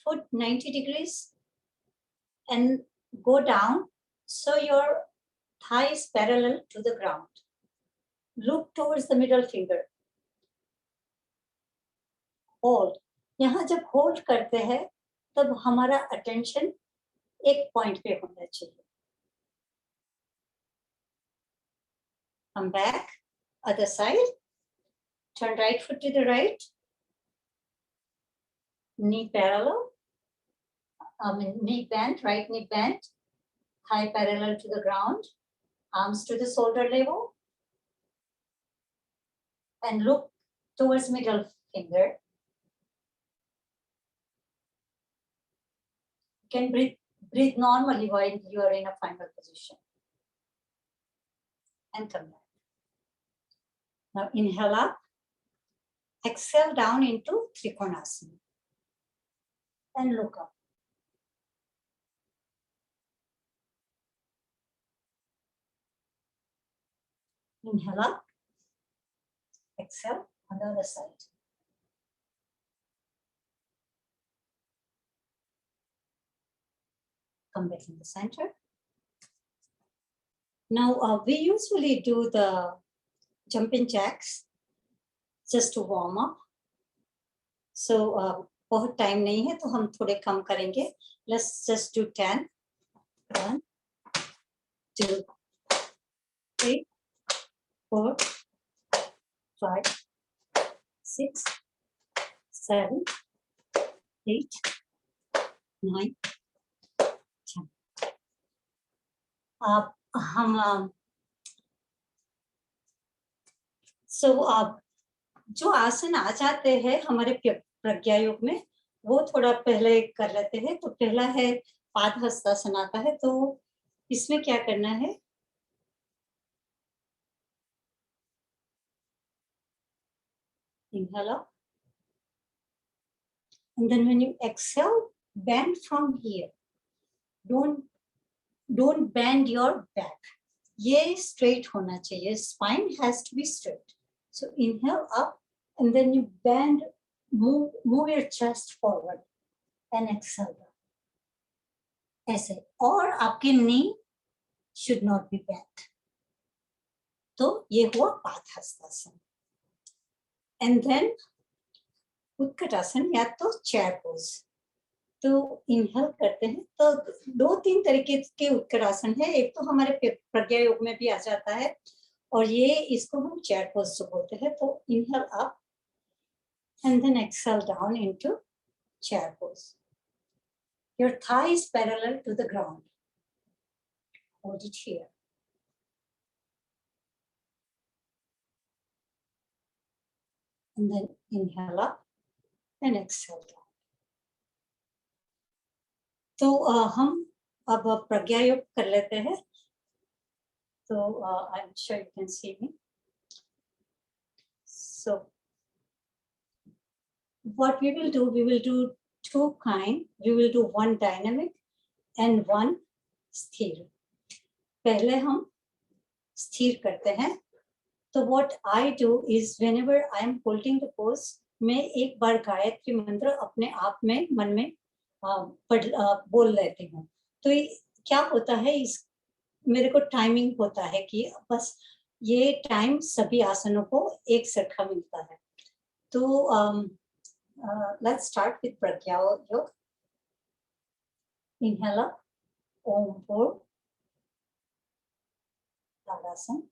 foot 90 degrees and go down so your thigh is parallel to the ground. Look towards the middle finger. Hold. यहाँ जब hold करते हैं तब हमारा attention एक पॉइंट पे होना चाहिए. Come back, other side. Turn right foot to the right. Knee parallel. Knee bent, right knee bent. Thigh parallel to the ground. Arms to the shoulder level. And look towards middle finger. You can breathe normally while you are in a final position. And come back. Now inhale up. Exhale down into Trikonasana. And look up. Inhale up. Exhale on the other side. Come back in the center. Now we usually do the jumping jacks just to warm up. So बहुत time नहीं है तो हम थोड़े कम करेंगे. Let's just do 10. 1, 2, 3, 4, 5, 6, 7, 8, 9, 10. हम जो आसन आ जाते हैं हमारे प्रज्ञा योग में वो थोड़ा पहले कर लेते हैं. तो पहला है पादहस्तासन आता है. तो इसमें क्या करना है? Inhale up. And then when you exhale, bend from here. Don't bend your back. ये straight होना चाहिए. Spine has to be straight. So inhale up and then you bend, move your chest forward and exhale down. ऐसे. और आपके knee should not be bent. तो ये हुआ padahastasana. And then Utkatasana या तो chair pose. तो इनहेल करते हैं. तो 2-3 तरीके के उत्कटासन है. एक तो हमारे प्रज्ञा योग में भी आ जाता है और ये इसको हम चेयर पोज जो बोलते हैं. तो inhale up and then exhale down into chair pose. Your thigh is parallel to the ground. Hold it here. And then inhale up and exhale down. तो हम अब प्रज्ञा योग कर लेते हैं. So I'm sure you can see me. So what we will do two kind. We will do one dynamic and one स्थिर. पहले हम स्थिर करते हैं. तो what I do is whenever I am holding the pose, मैं एक बार गायत्री मंत्र अपने आप में मन में बोल लेती हूँ. तो क्या होता है, इस मेरे को टाइमिंग होता है कि बस ये टाइम सभी आसनों को एक सरखा मिलता है. तो let's start with प्रज्ञा योग. Inhale up. Om Bhur. Tadasana.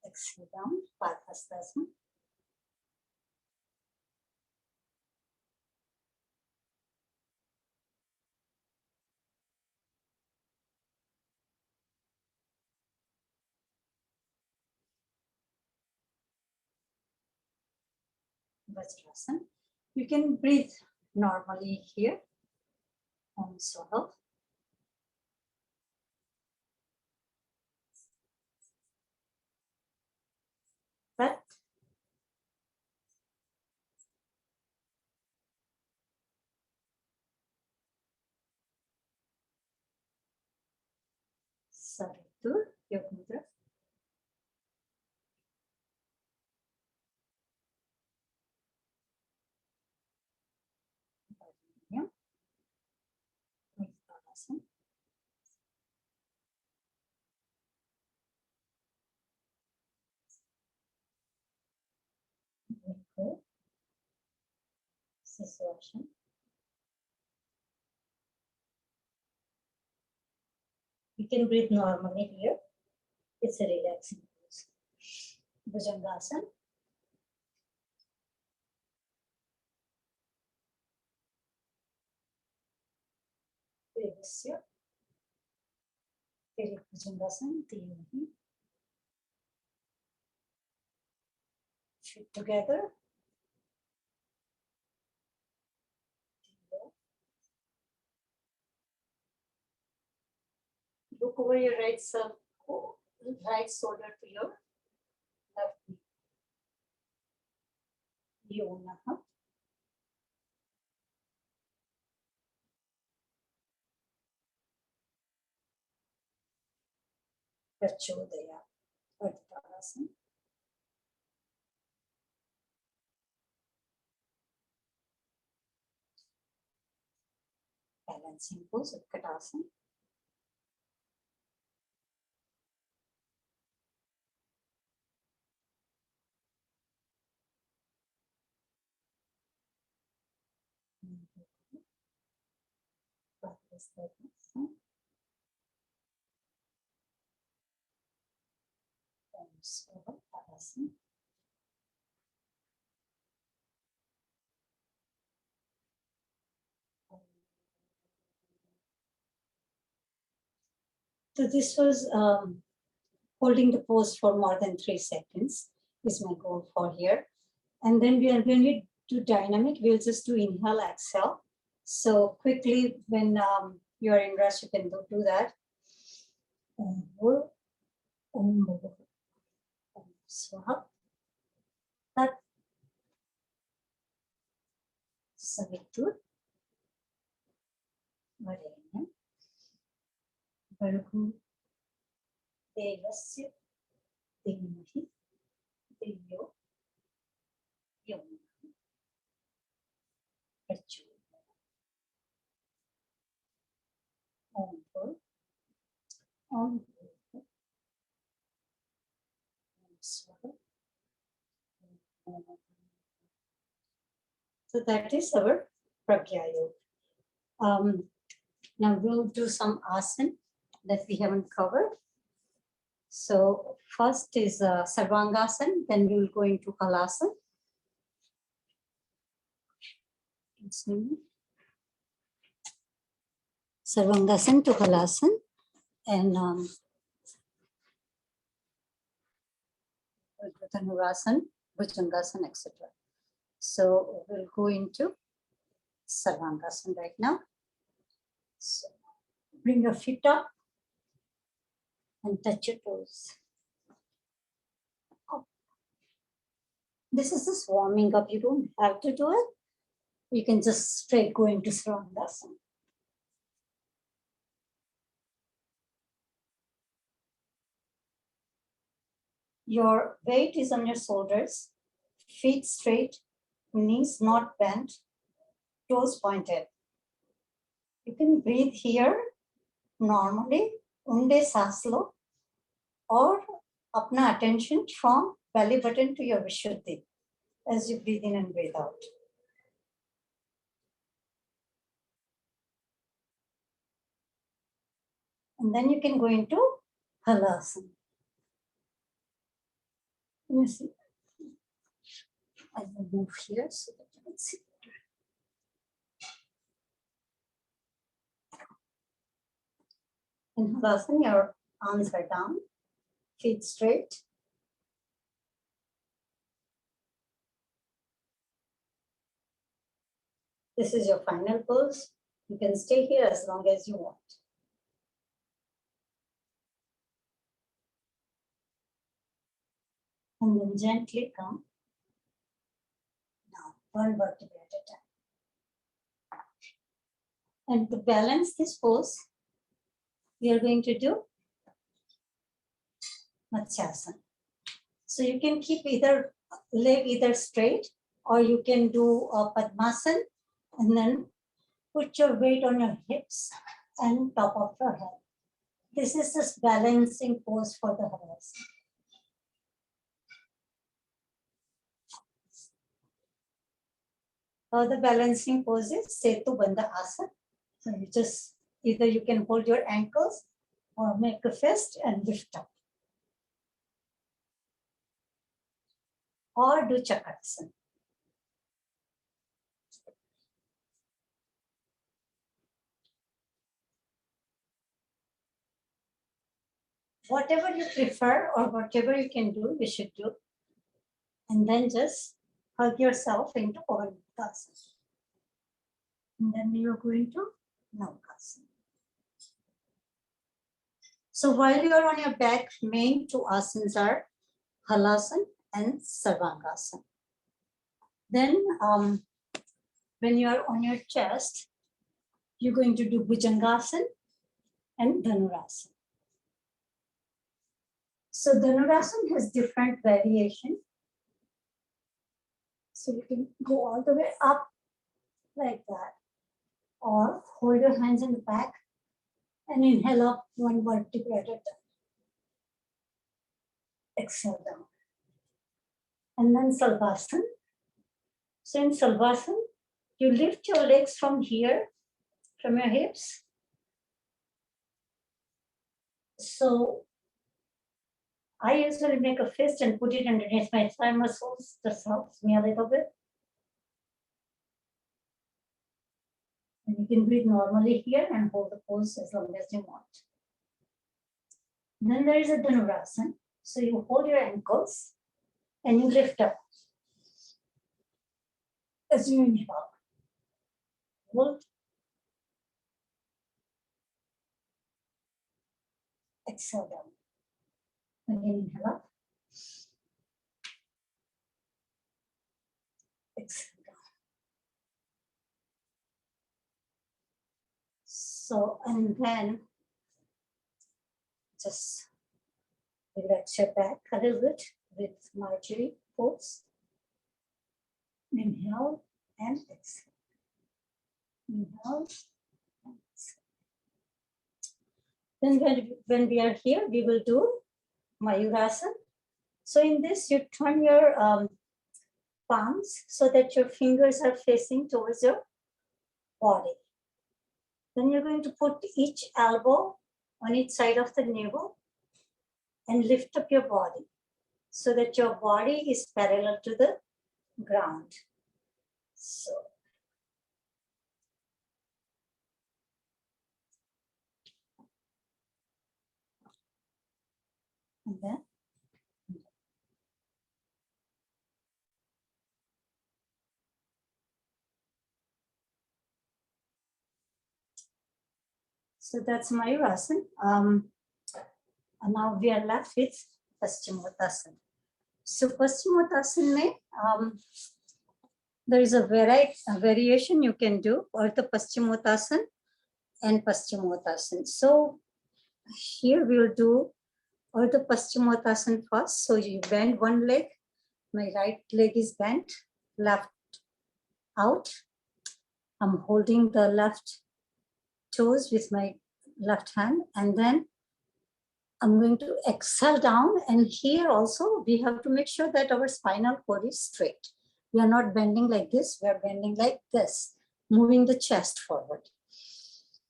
Exhale down. Padhastasana. Vajrasana. You can breathe normally here. Om Swaha. But Savitur, Yog Mudra. Situation. You can breathe normally here. It's a relaxing pose. Bhujangasana. Devasya. Teri Bhujangasana. Devahi. Feet together. Look over your right shoulder to your left knee. Yonaha. Prachodaya. Ardharasana. Balancing pose. Utkatasana. Practice that. So this was holding the pose for more than 3 seconds is my goal for here. And then when we do dynamic, we'll just do inhale, exhale. So quickly, when you are in rush, you can do that. Swaha. Tat. Savitur. Varenyam. Bhargo. Devasya. Dhimahi. Dhiyo. Yom. Prachodaya. Om Bhur. Om Bhur. Swaha. So that is our Pragya Yoga. Now we'll do some asana that we haven't covered. So first is Sarvangasana, then we will go into Halasana. Sarvangasana to Halasana and Dhanurasana, Bhujangasana, etc. So we'll go into Sarvangasana right now. So bring your feet up and touch your toes. This is just warming up. You don't have to do it. You can just straight go into Sarvangasana. Your weight is on your shoulders, feet straight, knees not bent, toes pointed. You can breathe here normally, unde saslo, or apna attention from belly button to your Vishuddhi as you breathe in and breathe out. And then you can go into Halasana. Let me see. I will move here so that you can see. In Halasana, your arms are down, feet straight. This is your final pose. You can stay here as long as you want. And then gently come down, one vertebra at a time. And to balance this pose, we are going to do Matsyasana. So you can keep either leg either straight, or you can do a Padmasana and then put your weight on your hips and top of your head. This is this balancing pose for the Haryasana. The balancing pose is Setu Bandha Asana. So you just either you can hold your ankles or make a fist and lift up. Or do Chakrasana. Whatever you prefer or whatever you can do, you should do. And then just hug yourself into Pavanmuktasana. And then you're going to Navakasana. So while you are on your back, main two asanas are Halasana and Sarvangasana. Then when you are on your chest, you're going to do Bhujangasana and Dhanurasana. So Dhanurasana has different variation. So you can go all the way up like that, or hold your hands in the back and inhale up one vertebra at a time. Exhale down. And then Salvasana. So in Salvasana, you lift your legs from here, from your hips. So I usually make a fist and put it underneath my thigh muscles. This helps me a little bit. And you can breathe normally here and hold the pose as long as you want. Then there is a Dhanurasana. So you hold your ankles and you lift up. As you inhale, hold. Exhale down. Again, inhale up. Exhale down. So, and then just relax your back a little bit with Marjorie pose. Inhale and exhale. Inhale and exhale. Then when we are here, we will do Mayurasana. So in this, you turn your palms so that your fingers are facing towards your body. Then you're going to put each elbow on each side of the navel and lift up your body so that your body is parallel to the ground. So and then so that's Mayurasana. And now we are left with Paschimottanasana. So Paschimottanasana, there is a variation you can do, Ardha Paschimottanasana and Paschimottanasana. So here we will do Ardha Paschimottanasana first. So you bend one leg, my right leg is bent, left out. I'm holding the left toes with my left hand, and then I'm going to exhale down. And here also we have to make sure that our spinal cord is straight. We are not bending like this, we are bending like this, moving the chest forward.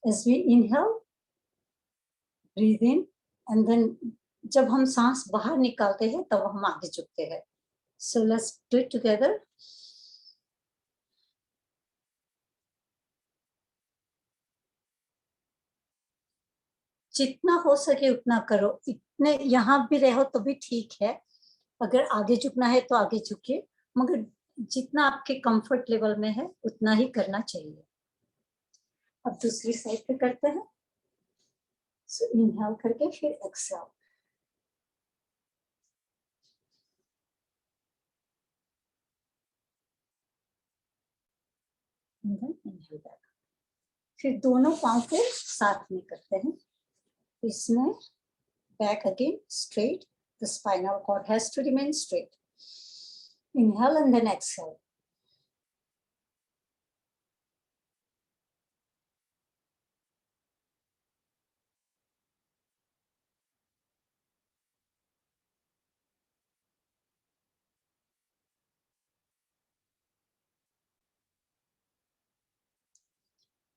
As we inhale, breathe in, and then जब हम सांस बाहर निकालते हैं तब हम आगे झुकते हैं. So let's do it together. जितना हो सके उतना करो. इतने यहाँ भी रहो तो भी ठीक है. अगर आगे झुकना है तो आगे झुकिए, मगर जितना आपके कंफर्ट लेवल में है उतना ही करना चाहिए। अब दूसरी साइड पे करते हैं। सो इनहेल करके फिर एक्सहेल। Inhale back. फिर दोनों पांव को साथ में करते हैं। इसमें back again straight. The spinal cord has to remain straight. Inhale and then exhale.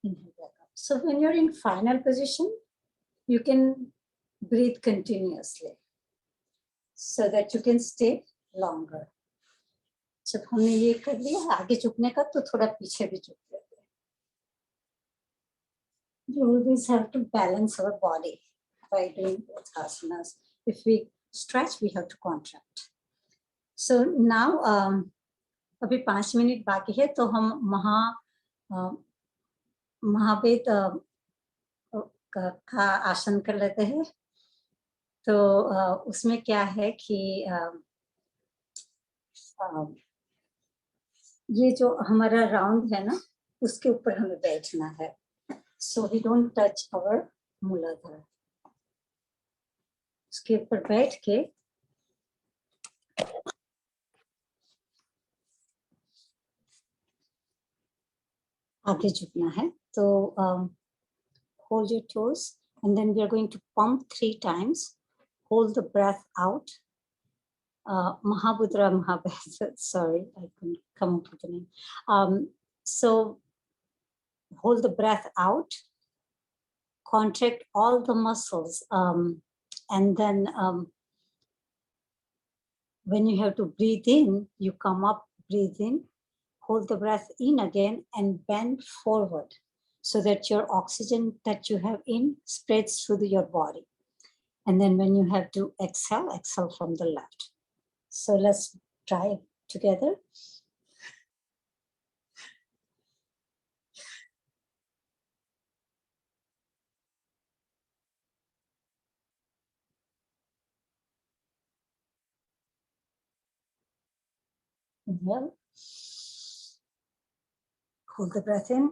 Inhale back up. So when you're in final position, you can breathe continuously so that you can stay longer. जब हमने ये कर लिया आगे झुकने का तो थोड़ा पीछे भी झुक लेते हैं. You always have to balance our body by doing both asanas. If we stretch, we have to contract. So now अभी 5 मिनट बाकी है तो हम महावेद का आसन कर लेते हैं. तो उसमें क्या है कि ये जो हमारा राउंड है ना उसके ऊपर हमें बैठना है. सो वी डोंट टच अवर मूलाधार. उसके ऊपर बैठ के आगे झुकना है. तो hold your toes and then we are going to pump 3 times. Hold the breath out. Mahabudra Mahabudra, sorry, I couldn't come up with the name. So hold the breath out, contract all the muscles, and then when you have to breathe in, you come up, breathe in, hold the breath in again and bend forward so that your oxygen that you have in spreads through your body. And then when you have to exhale, exhale from the left. So let's try together. Inhale. Hold the breath in.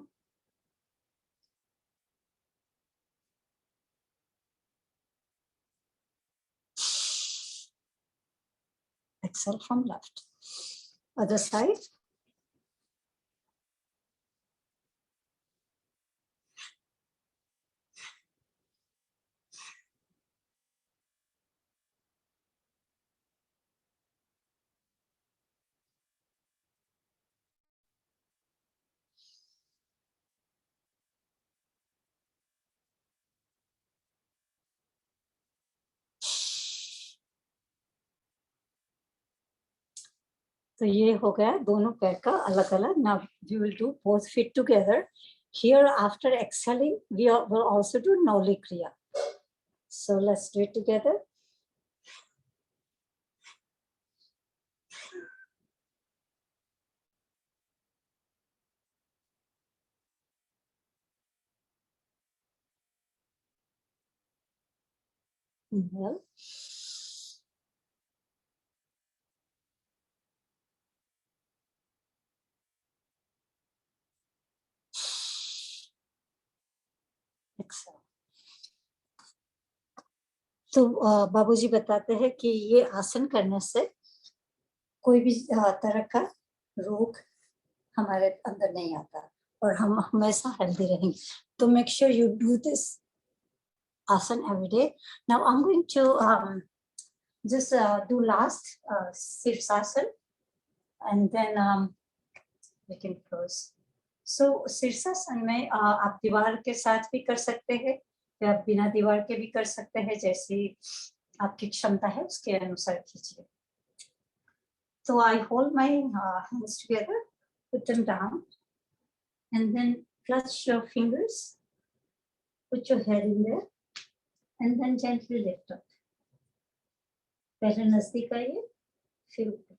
Exhale from left. Other side. तो ये हो गया दोनों पैर का अलग अलग. Now we will do both feet together. Here after exhaling, we will also do Nauli Kriya. So let's do it together. Inhale. Exhale. तो बाबूजी बताते हैं कि ये आसन करने से कोई भी तरह का रोग हमारे अंदर नहीं आता और हम हमेशा हेल्दी रहेंगे. तो make sure you do this asana every day. Now I am going to just do last Sirsasana and then we can close. So Sirsasana में आप दीवार के साथ भी कर सकते हैं या बिना दीवार के भी कर सकते हैं, जैसी आपकी क्षमता है उसके अनुसार कीजिए. So I hold my hands together, put them down, and then clutch your fingers, put your head in there, and then gently lift up. पहले नजदीक आइए, फिर ऊपर.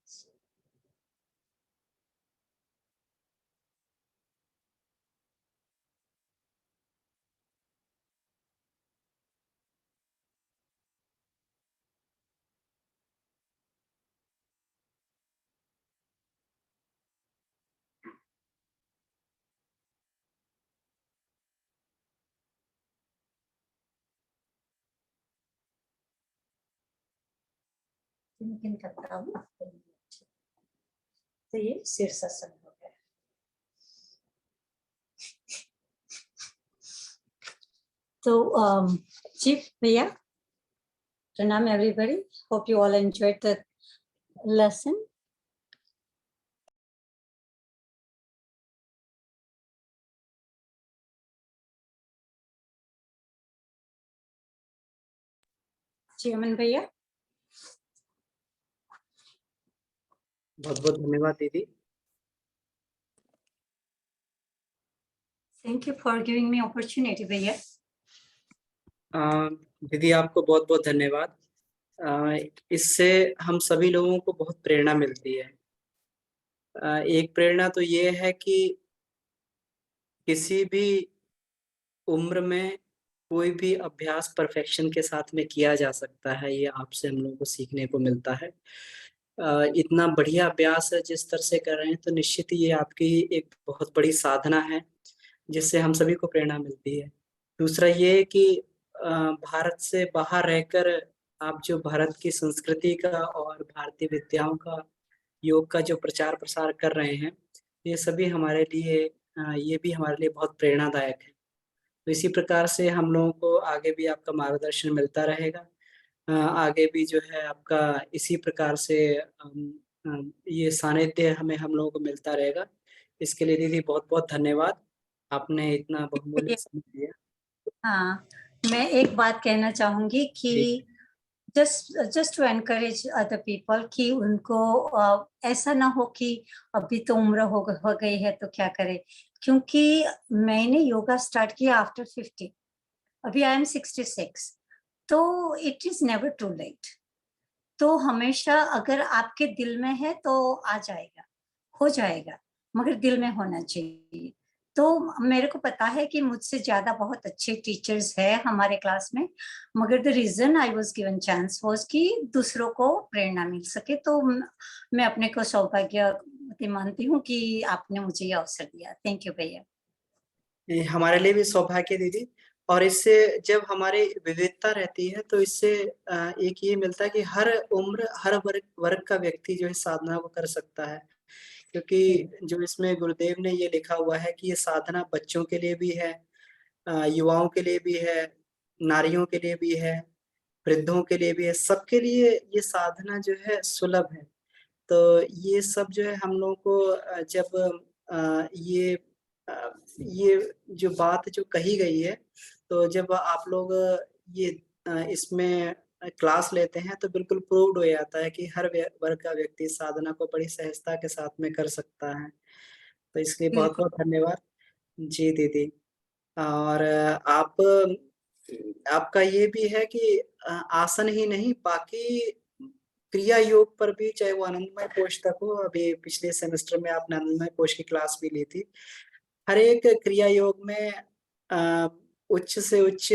किन करता हूँ। तो ये शीर्षासन हो गया। तो जी भैया, pranam everybody, hope you all enjoyed the lesson. जी अमन भैया, बहुत बहुत धन्यवाद दीदी। Thank you for giving me opportunity भैया। दीदी आपको बहुत बहुत धन्यवाद। इससे हम सभी लोगों को बहुत प्रेरणा मिलती है। एक प्रेरणा तो ये है कि किसी भी उम्र में कोई भी अभ्यास परफेक्शन के साथ में किया जा सकता है, ये आपसे हम लोगों को सीखने को मिलता है। इतना बढ़िया अभ्यास है जिस तरह से कर रहे हैं, तो निश्चित ही ये आपकी एक बहुत बड़ी साधना है जिससे हम सभी को प्रेरणा मिलती है। दूसरा ये कि भारत से बाहर रहकर आप जो भारत की संस्कृति का और भारतीय विद्याओं का, योग का जो प्रचार प्रसार कर रहे हैं, ये सभी हमारे लिए ये भी हमारे लिए बहुत प्रेरणादायक है। तो इसी प्रकार से हम लोगों को आगे भी आपका मार्गदर्शन मिलता रहेगा। आगे भी जो है आपका इसी प्रकार से ये सानिध्य हमें हम लोगों को मिलता रहेगा। इसके लिए दीदी बहुत बहुत धन्यवाद, आपने इतना बहुमूल्य समय दिया। हाँ, मैं एक बात कहना चाहूंगी कि जी। Just to encourage other people कि उनको ऐसा ना हो कि अभी तो उम्र हो गई है तो क्या करें, क्योंकि मैंने योगा स्टार्ट किया आफ्टर 50, अभी आई एम 66, तो it is never too late. तो हमेशा अगर आपके दिल में है तो आ जाएगा, हो जाएगा, मगर दिल में होना चाहिए। तो मेरे को पता है कि मुझसे ज्यादा बहुत अच्छे टीचर्स हैं हमारे क्लास में, मगर the reason I was given chance was कि दूसरों को प्रेरणा मिल सके। तो मैं अपने को सौभाग्यवती मानती हूँ कि आपने मुझे ये अवसर दिया। थैंक यू भैया। ये हमारे लिए भी सौभाग्य दीदी। और इससे जब हमारी विविधता रहती है तो इससे एक ये मिलता है कि हर उम्र, हर वर्ग का व्यक्ति जो है साधना को कर सकता है। क्योंकि जो इसमें गुरुदेव ने ये लिखा हुआ है कि ये साधना बच्चों के लिए भी है, युवाओं के लिए भी है, नारियों के लिए भी है, वृद्धों के लिए भी है, सबके लिए ये साधना जो है सुलभ है। तो ये सब जो है हम लोगों को जब ये जो बात जो कही गई है, तो जब आप लोग ये इसमें क्लास लेते हैं तो बिल्कुल प्रूव्ड हो जाता है कि हर वर्ग का व्यक्ति साधना को बड़ी सहजता के साथ में कर सकता है। तो इसलिए बहुत बिल्कुल। बहुत धन्यवाद। जी दीदी। और आपका ये भी है कि आसन ही नहीं, बाकी क्रिया योग पर भी, चाहे वो आनंदमय कोश तक हो, अभी पिछले सेमेस्टर में आपने आनंदमय कोश की क्लास भी ली थी। हर एक क्रिया योग में उच्च से उच्च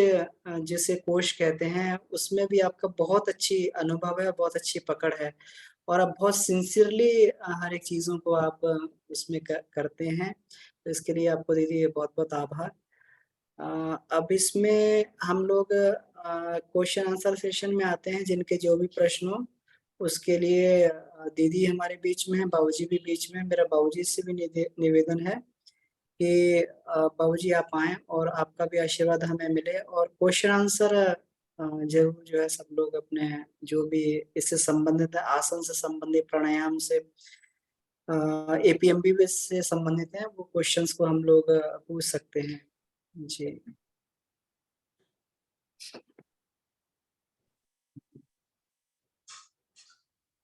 जिसे कोश कहते हैं, उसमें भी आपका बहुत अच्छी अनुभव है, बहुत अच्छी पकड़ है और आप बहुत सिंसियरली हर एक चीजों को आप उसमें करते हैं। तो इसके लिए आपको दीदी बहुत बहुत आभार। अब इसमें हम लोग क्वेश्चन आंसर सेशन में आते हैं। जिनके जो भी प्रश्न हो उसके लिए दीदी हमारे बीच में है, बाबूजी भी बीच में है। मेरा बाबूजी से भी निवेदन है कि बाबूजी आप आएं और आपका भी आशीर्वाद हमें मिले, और क्वेश्चन आंसर जरूर जो है सब लोग अपने जो भी इससे संबंधित है, आसन से संबंधित, प्राणायाम से, एपीएमबी से संबंधित है, वो क्वेश्चंस को हम लोग पूछ सकते हैं। जी।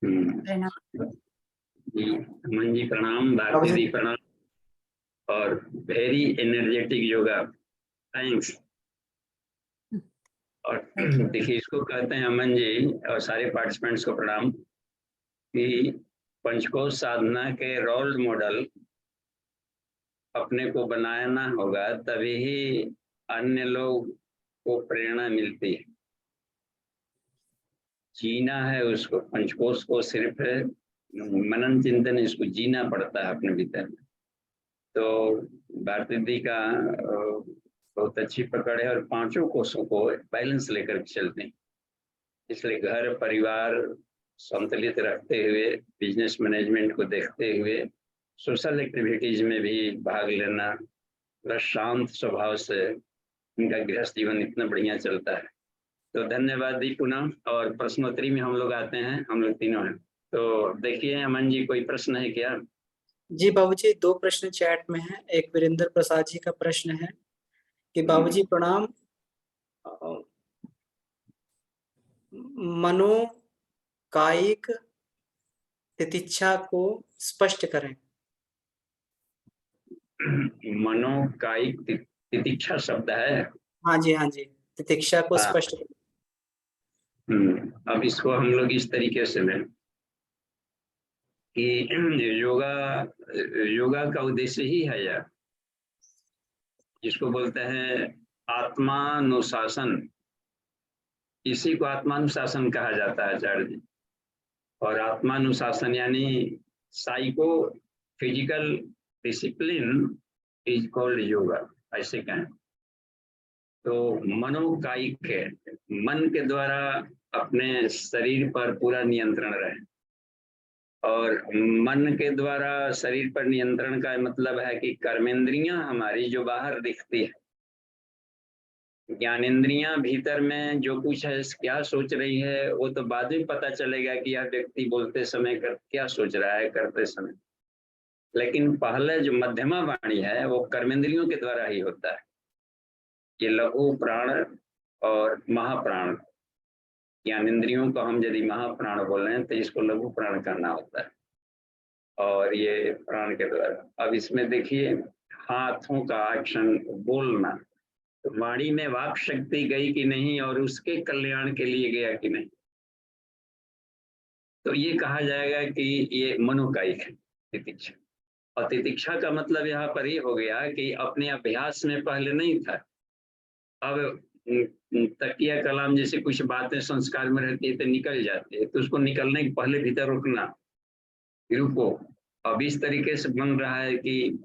प्रणाम जी, अमन जी प्रणाम, भारती जी प्रणाम, और वेरी एनर्जेटिक योगा, थैंक्स। और देखिए, इसको कहते हैं अमन जी और सारे पार्टिसिपेंट्स को प्रणाम कि पंचकोश साधना के रोल मॉडल अपने को बनाना होगा, तभी ही अन्य लोग को प्रेरणा मिलती है। जीना है उसको, पंचकोश को सिर्फ मनन चिंतन, इसको जीना पड़ता है अपने भीतर में। तो भारती दी का बहुत अच्छी पकड़ है और पांचों कोषों को बैलेंस लेकर चलते हैं। इसलिए घर, परिवार, संतुलित रखते हुए, बिजनेस मैनेजमेंट को देखते हुए, सोशल एक्टिविटीज में भी भाग लेना, प्लस शांत स्वभाव से इनका गृहस्थ जीवन इतना बढ़िया चलता है। तो धन्यवाद दी पुनः। और प्रश्नोत्तरी में हम लोग आते हैं, हम लोग तीनों हैं। तो देखिए अमन जी, कोई प्रश्न है क्या? जी बाबूजी, 2 प्रश्न चैट में हैं। एक वीरेंद्र प्रसाद जी का प्रश्न है कि बाबूजी प्रणाम, मनोकायिक तितिक्षा को स्पष्ट करें। मनोकायिक तितिक्षा शब्द है। हाँ जी, हाँ जी, तितिक्षा को हाँ। स्पष्ट करें। अब इसको हम लोग इस तरीके से लें कि योगा का उद्देश्य ही है यह, जिसको बोलते हैं आत्मानुशासन। इसी को आत्मानुशासन कहा जाता है आचार्य जी। और आत्मानुशासन यानी psycho physical discipline is called yoga, ऐसे कहें तो। मनोकायिक है, मन के द्वारा अपने शरीर पर पूरा नियंत्रण रहे। और मन के द्वारा शरीर पर नियंत्रण का मतलब है कि कर्मेंद्रियां हमारी जो बाहर दिखती है, ज्ञानेंद्रियां भीतर में जो कुछ है, क्या सोच रही है, वो तो बाद में पता चलेगा कि यह व्यक्ति बोलते समय क्या सोच रहा है, करते समय। लेकिन पहले जो मध्यमा वाणी है वो कर्मेंद्रियों के द्वारा ही होता है। ये लघु प्राण और महाप्राण, ज्ञानेंद्रियों को हम यदि महाप्राण बोल रहे हैं तो इसको लघु प्राण करना होता है। और ये प्राण के द्वारा, अब इसमें देखिए हाथों का एक्शन, बोलना, तो वाणी में वाक शक्ति गई कि नहीं और उसके कल्याण के लिए गया कि नहीं, तो ये कहा जाएगा कि ये मनोकायिक है तितिक्षा। और तितिक्षा का मतलब यहाँ पर ये हो गया कि अपने अभ्यास में पहले नहीं था। अब तकिया कलाम जैसे कुछ बातें संस्कार में रहती है तो निकल जाती है, तो उसको निकलने के पहले भीतर रुकना, रुको। अब इस तरीके से बन रहा है कि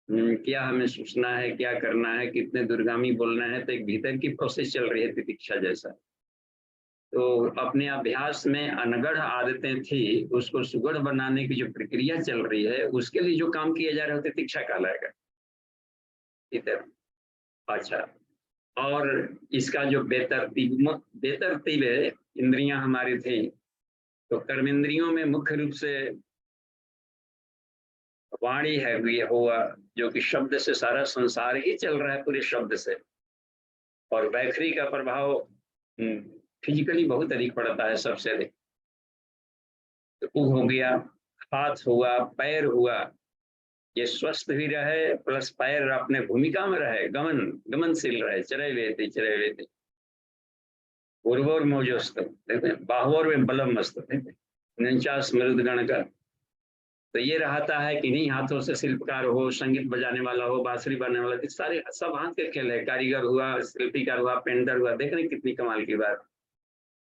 क्या हमें सोचना है, क्या करना है, कितने दूरगामी बोलना है, तो एक भीतर की प्रोसेस चल रही है तितिक्षा जैसा। तो अपने अभ्यास में अनगढ़ आदतें थी, उसको सुगढ़ बनाने की जो प्रक्रिया चल रही है, उसके लिए जो काम किया जा रहा है तितिक्षा कहलाएगा इधर। अच्छा, और इसका जो बेतरतीब इंद्रियां हमारी थी, तो कर्मेंद्रियों में मुख्य रूप से वाणी है, ये हुआ जो कि शब्द से सारा संसार ही चल रहा है, पूरे शब्द से। और वैखरी का प्रभाव फिजिकली बहुत अधिक पड़ता है, सबसे अधिक। तो ऊ हो गया, हाथ हुआ, पैर हुआ, ये स्वस्थ भी रहे, प्लस पैर अपने भूमिका में रहे, गमनशील रहे, चरे वेति उर्वोर मौजोस्त, बाहुर में बलम मस्त, निंचास मृदगण का। तो ये रहता है कि नहीं, हाथों से शिल्पकार हो, संगीत बजाने वाला हो, बांसुरी बजाने वाला, सारे सब हाथ के खेल है। कारीगर हुआ, शिल्पीकार हुआ, पेंटर हुआ, देख रहे कितनी कमाल की बात।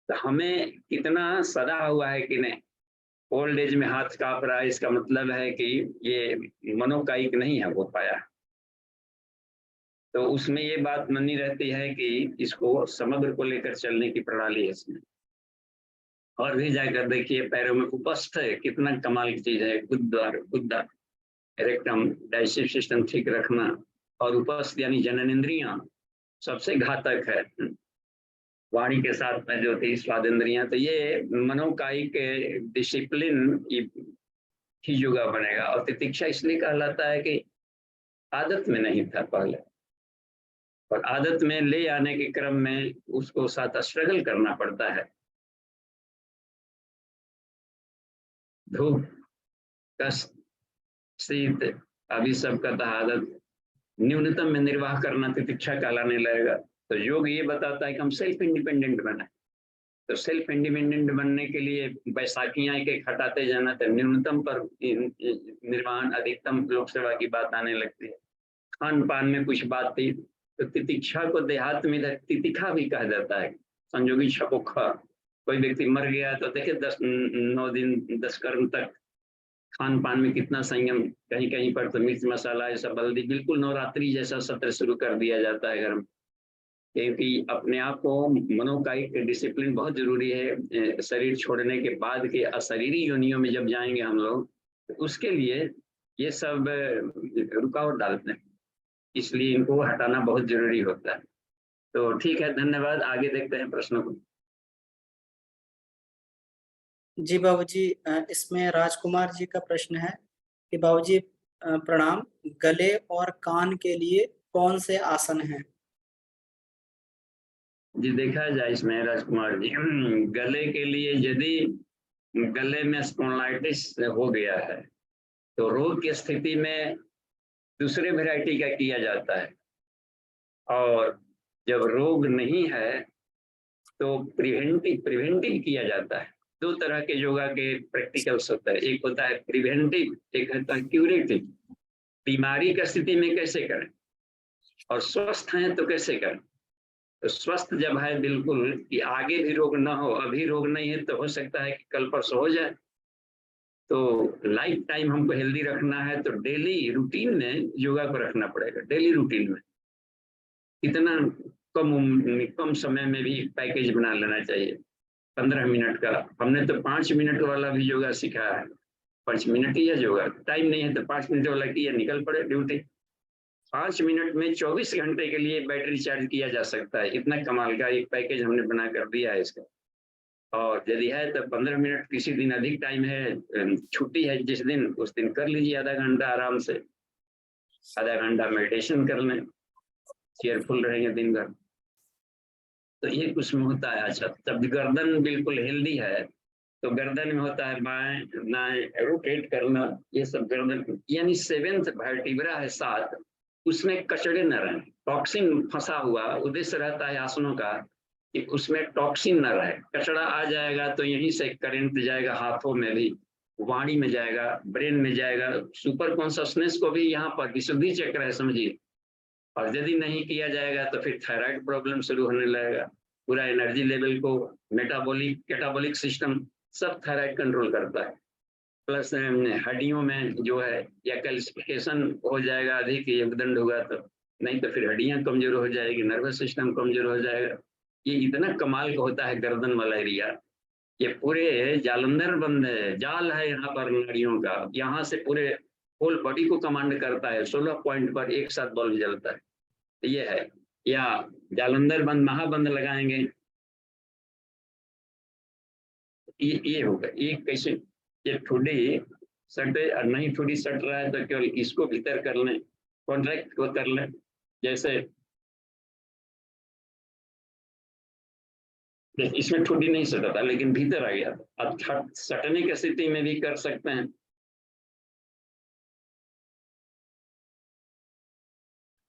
तो हमें कितना सदा हुआ है कि नहीं, ओल्ड एज में हाथ कांप रहा है, इसका मतलब है कि ये मनोकायिक नहीं है हो पाया। तो उसमें ये बात मानी रहती है कि इसको समग्र को लेकर चलने की प्रणाली है इसमें। और भी जाकर देखिए पैरों में उपस्थ है, कितना कमाल की चीज है। गुद्दा रेक्टम डाइजेस्टिव सिस्टम ठीक रखना, और उपस्थ यानी जननेंद्रियां सबसे घातक है, वाणी के साथ में जो थी स्वादेंद्रियां। तो ये मनोकायिक डिसिप्लिन ही योगा बनेगा। और तितिक्षा इसलिए कहलाता है कि आदत में नहीं था पहले, और आदत में ले आने के क्रम में उसको साथ स्ट्रगल करना पड़ता है। धूप, कष्ट, शीत, अभी सब का आदत न्यूनतम में निर्वाह करना तितिक्षा कहलाने लगेगा। तो योग ये बताता है कि हम सेल्फ इंडिपेंडेंट बने। तो सेल्फ इंडिपेंडेंट बनने के लिए बैसाखियां एक एक हटाते जाना, तो न्यूनतम पर निर्माण, अधिकतम लोक सेवा की बात आने लगती है। खान पान में कुछ बात थी, तो तितिक्षा को देहात में तितिखा भी कहा जाता है, संयोगी छपोखा। कोई व्यक्ति मर गया तो देखे 9 दिन 10 कर्म तक खान पान में कितना संयम, कहीं कहीं पर तो मिर्च मसाला ऐसा बल्दी, बिल्कुल नवरात्रि जैसा सत्र शुरू कर दिया जाता है घर में। क्योंकि अपने आप को मनोकायिक डिसिप्लिन बहुत जरूरी है। शरीर छोड़ने के बाद के अशरीरी योनियों में जब जाएंगे हम लोग, तो उसके लिए ये सब रुकावट डालते हैं, इसलिए इनको हटाना बहुत जरूरी होता है। तो ठीक है, धन्यवाद। आगे देखते हैं प्रश्नों को। जी बाबूजी, इसमें राजकुमार जी का प्रश्न है कि बाबूजी प्रणाम, गले और कान के लिए कौन से आसन हैं? जी देखा जाए इसमें राजकुमार जी, गले के लिए यदि गले में स्पॉन्डिलाइटिस हो गया है तो रोग की स्थिति में दूसरे वैरायटी का किया जाता है, और जब रोग नहीं है तो प्रिवेंटिव किया जाता है। दो तरह के योगा के प्रैक्टिकल्स होता है, एक होता है प्रिवेंटिव, एक होता है क्यूरेटिव। बीमारी की स्थिति में कैसे करें और स्वस्थ हैं तो कैसे करें। तो स्वस्थ जब है बिल्कुल कि आगे भी रोग ना हो, अभी रोग नहीं है तो हो सकता है कि कल परसों हो जाए, तो लाइफ टाइम हमको हेल्दी रखना है तो डेली रूटीन में योगा को रखना पड़ेगा। डेली रूटीन में इतना कम समय में भी पैकेज बना लेना चाहिए। 15 मिनट का, हमने तो 5 मिनट वाला भी योगा सिखाया है। 5 मिनट ही है योगा, टाइम नहीं है तो 5 मिनट वाला किया, निकल पड़े ड्यूटी। 5 मिनट में 24 घंटे के लिए बैटरी चार्ज किया जा सकता है। इतना कमाल का एक पैकेज हमने बना कर दिया है इसका। और यदि है तो 15 मिनट, किसी दिन अधिक टाइम है, छुट्टी है जिस दिन, उस दिन कर लीजिए आधा घंटा आराम से, आधा घंटा मेडिटेशन कर लें, चेयरफुल रहेंगे दिन भर। तो ये कुछ में होता है। अच्छा, तब गर्दन बिल्कुल हेल्दी है तो गर्दन में होता है बाएं दाएं रोटेट करना, ये सब गर्दन, यानी 7th वर्टिब्रा है 7, उसमें कचड़े न रहें, टॉक्सिन फंसा हुआ। उद्देश्य रहता है आसनों का कि उसमें टॉक्सिन न रहे। कचड़ा आ जाएगा तो यहीं से करंट जाएगा, हाथों में भी, वाणी में जाएगा, ब्रेन में जाएगा, सुपर कॉन्शसनेस को भी यहाँ पर विशुद्धि चक्र है समझिए। और यदि नहीं किया जाएगा तो फिर थायराइड प्रॉब्लम शुरू होने लगेगा। पूरा एनर्जी लेवल को, मेटाबॉलिक कैटाबॉलिक सिस्टम सब थायराइड कंट्रोल करता है। प्लस हड्डियों में जो है या कैल्सिफिकेशन हो जाएगा, अधिक योगदंड होगा तो, नहीं तो फिर हड्डियां कमजोर हो जाएगी, नर्वस सिस्टम कमजोर हो जाएगा। ये इतना कमाल का होता है गर्दन वाला एरिया। ये पूरे जालंधर बंद है, जाल है यहाँ पर नाड़ियों का, यहाँ से पूरे होल बॉडी को कमांड करता है। 16 पॉइंट पर एक साथ बल्ब जलता है, ये है। या जालंधर बंद, महाबंद लगाएंगे, ये होगा। ये कैसे, ये ठुडी सटे और नहीं ठुडी सट रहा है तो केवल इसको भीतर कर लें, कॉन्ट्रैक्ट को कर लें। जैसे इसमें ठुडी नहीं सटा था लेकिन भीतर आ गया, अब सटने की स्थिति में भी कर सकते हैं।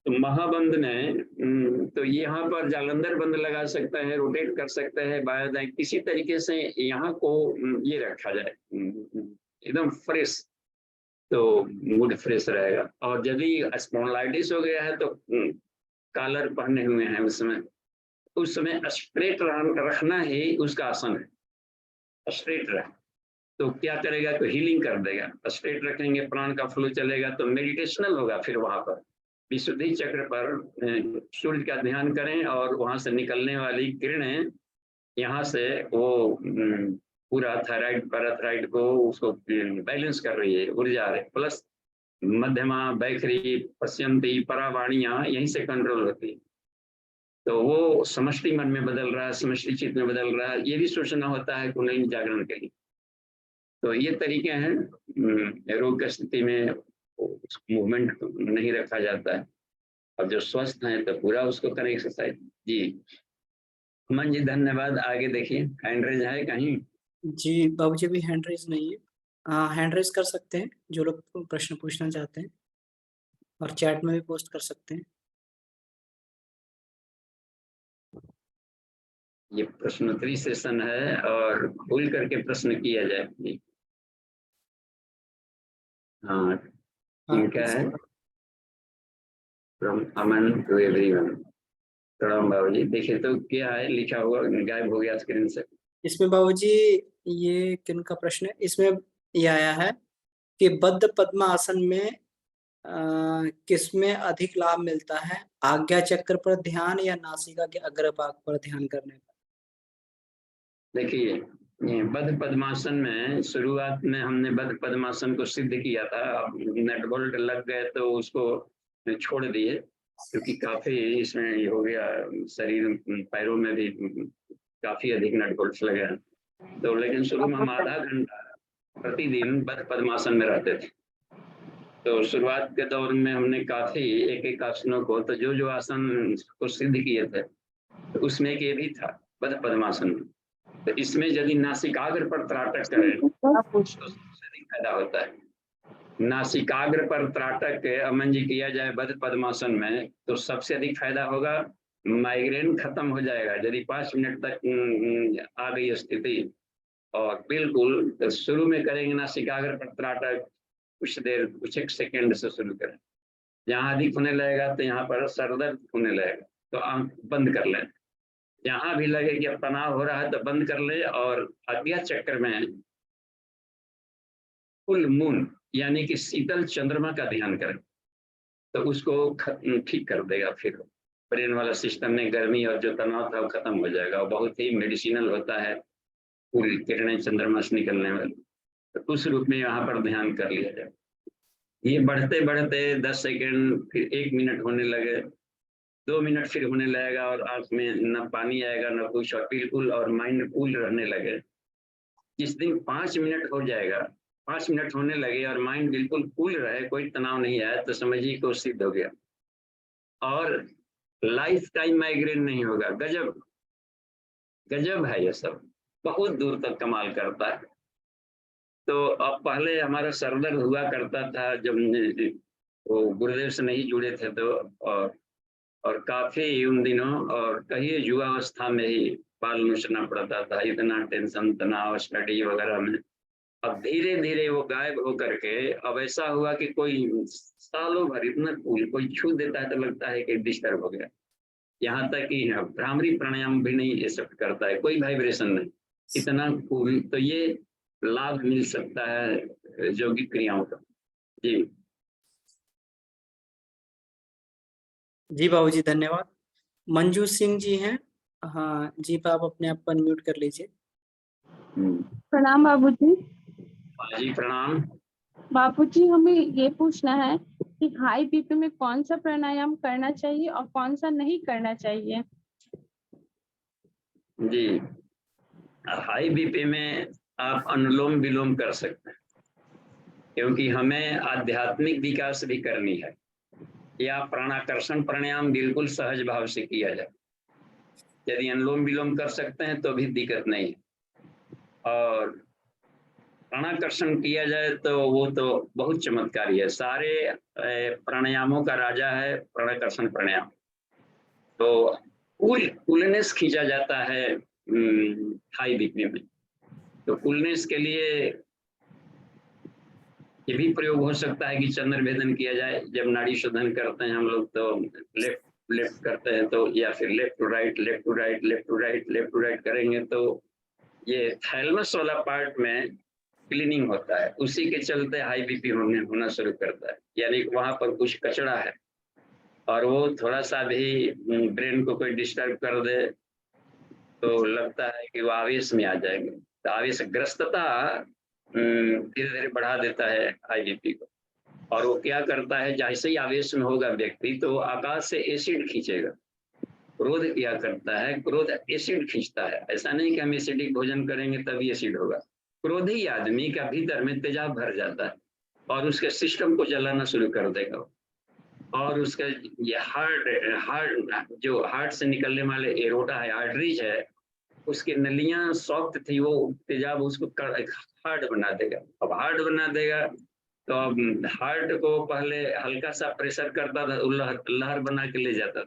तो महाबंद ने तो यहाँ पर जालंधर बंद लगा सकते हैं, रोटेट कर सकते हैं बाएं दाएं, किसी तरीके से यहाँ को ये रखा जाए एकदम फ्रेश, तो मूड फ्रेश रहेगा। और यदि स्पॉन्डिलाइटिस हो गया है तो कॉलर पहने हुए हैं उस समय स्ट्रेट रखना ही उसका आसन है। स्ट्रेट रहे तो क्या करेगा, तो हीलिंग कर देगा। स्ट्रेट रखेंगे, प्राण का फ्लो चलेगा तो मेडिटेशनल होगा। फिर वहां पर विशुद्धि चक्र पर सूर्य का ध्यान करें और वहां से निकलने वाली किरणें यहाँ से वो पूरा थायराइड पैराथायराइड को उसको बैलेंस कर रही है, ऊर्जा है। प्लस मध्यमा, बैखरी, पश्यंती, परावाणियां यहीं से कंट्रोल होती है। तो वो समष्टि मन में बदल रहा है, समष्टि चित्त में बदल रहा है, ये भी सोचना होता है कुंडलिनी जागरण के लिए। तो ये तरीके हैं। रोग की स्थिति में मूवमेंट नहीं रखा जाता है, और जो स्वस्थ हैं तो पूरा उसको करें एक्सरसाइज। जी अमन जी धन्यवाद। आगे देखिए, हैंड रेज है कहीं? जी बाबूजी, भी हैंड रेज नहीं है। हैंड रेज कर सकते हैं जो लोग प्रश्न पूछना चाहते हैं, और चैट में भी पोस्ट कर सकते हैं। ये प्रश्नोत्तरी सेशन है और खुल करके प्रश्न किया जाए। हाँ ठीक है। From Aman to everyone. प्रणाम बाबूजी। देखिए तो क्या है लिखा हुआ, गायब हो गया स्क्रीन से। इसमें बाबूजी ये किन का प्रश्न है? इसमें ये आया है कि बद्ध पद्मासन में किसमें अधिक लाभ मिलता है, आज्ञा चक्र पर ध्यान या नासिका के अग्रभाग पर ध्यान करने पर? देखिए, ये बद्ध पद्मासन में शुरुआत में हमने बद्ध पद्मासन को सिद्ध किया था। अब नट बोल्ट लग गए तो उसको छोड़ दिए, क्योंकि काफी इसमें ये हो गया, शरीर पैरों में भी काफी अधिक नट बोल्ट लगे हैं। तो लेकिन शुरू में हम आधा घंटा प्रतिदिन बद्ध पद्मासन में रहते थे। तो शुरुआत के दौर में हमने काफी एक आसनों को, तो जो आसन को सिद्ध किए थे तो उसमें एक ये भी था बद्ध पद्मासन में। तो इसमें यदि नासिकाग्र पर त्राटक करें तो सबसे अधिक फायदा होता है। नासिकाग्र पर त्राटक अमन जी किया जाए बद्ध पद्मासन में तो सबसे अधिक फायदा होगा। माइग्रेन खत्म हो जाएगा यदि 5 मिनट तक आ गई स्थिति। और बिल्कुल तो शुरू में करेंगे नासिकाग्र पर त्राटक, कुछ देर, कुछ एक सेकेंड से शुरू करें। जहाँ अधिक होने लगेगा तो यहाँ पर सर दर्द होने लगेगा तो आंख बंद कर लें। जहाँ भी लगे कि अब तनाव हो रहा है तो बंद कर ले। और आज्ञा चक्र में फुल मून यानी कि शीतल चंद्रमा का ध्यान करें तो उसको ठीक कर देगा। फिर ब्रेन वाला सिस्टम में गर्मी और जो तनाव था वो खत्म हो जाएगा। और बहुत ही मेडिसिनल होता है, पूरी किरणें चंद्रमा से निकलने वाली। तो उस रूप में यहाँ पर ध्यान कर लिया जाए। ये बढ़ते बढ़ते 10 सेकेंड, फिर 1 मिनट होने लगे, 2 मिनट फिर होने लगेगा और आंख में न पानी आएगा न कुछ, और बिल्कुल और माइंड कूल रहने लगे। जिस दिन 5 मिनट हो जाएगा, 5 मिनट होने लगे और माइंड बिल्कुल कूल रहे, कोई तनाव नहीं आया, तो समझिए कि सिद्ध हो गया। और लाइफ टाइम माइग्रेन नहीं होगा। गजब गजब है ये सब, बहुत दूर तक कमाल करता है। तो अब पहले हमारा सर दर्द हुआ करता था जब वो गुरुदेव से नहीं जुड़े थे तो, और काफी उन दिनों, और कहीं युवावस्था में ही बाल नोचना पड़ता था, इतना टेंशन तनाव स्टडी वगैरह में। अब धीरे धीरे वो गायब हो करके अब ऐसा हुआ कि कोई सालों भर इतना कूल, कोई छू देता है तो लगता है कि डिस्टर्ब हो गया। यहाँ तक कि भ्रामरी प्राणायाम भी नहीं एक्सेप्ट करता है, कोई वाइब्रेशन नहीं, इतना कूल। तो ये लाभ मिल सकता है योगिक क्रियाओं का। जी जी बाबूजी धन्यवाद। मंजू सिंह जी हैं, हाँ जी, आप अपने आप को अनम्यूट कर लीजिए। प्रणाम बाबूजी। जी प्रणाम। बाबूजी हमें ये पूछना है कि हाई बीपी में कौन सा प्राणायाम करना चाहिए और कौन सा नहीं करना चाहिए? जी, हाई बीपी में आप अनुलोम विलोम कर सकते हैं, क्योंकि हमें आध्यात्मिक विकास भी करनी है। या प्राणाकर्षण प्राणायाम बिल्कुल सहज भाव से किया जाए। यदि अनुलोम विलोम कर सकते हैं तो भी दिक्कत नहीं है। और प्राणाकर्षण किया जाए तो वो तो बहुत चमत्कारी है। सारे प्राणायामों का राजा है प्राणाकर्षण प्राणायाम। तो कूलनेस खींचा जाता है हाई बीपी में। तो कूलनेस के लिए ये भी प्रयोग हो सकता है कि चंद्र भेदन किया जाए। जब नाड़ी शोधन करते हैं हम लोग तो लेफ्ट करते हैं, तो या फिर left to right left to right left to right left to right करेंगे तो ये थैलमस वाला पार्ट में क्लीनिंग होता है। उसी के चलते हाई बीपी होना शुरू करता है। यानी वहां पर कुछ कचरा है और वो थोड़ा सा भी ब्रेन को कोई डिस्टर्ब कर दे तो लगता है कि वो आवेश में आ जाएंगे। तो आवेशग्रस्तता धीरे धीरे बढ़ा देता है हाई बीपी को। और वो क्या करता है, जैसे ही आवेश में होगा व्यक्ति तो आकाश से एसिड खींचेगा। क्रोध क्या करता है, क्रोध एसिड खींचता है। ऐसा नहीं कि हम एसिडिक भोजन करेंगे तभी एसिड होगा। क्रोधी आदमी का भीतर में तेजाब भर जाता है और उसके सिस्टम को जलाना शुरू कर देगा। और उसका ये हार्ट से निकलने वाले एरोटा है, आर्टरीज है, उसकी नलियां सॉफ्ट थी, वो तेजाब उसको हार्ड बना देगा। अब हार्ड बना देगा तो अब हार्ट को पहले हल्का सा प्रेशर करता था, लहर बना के ले जाता था।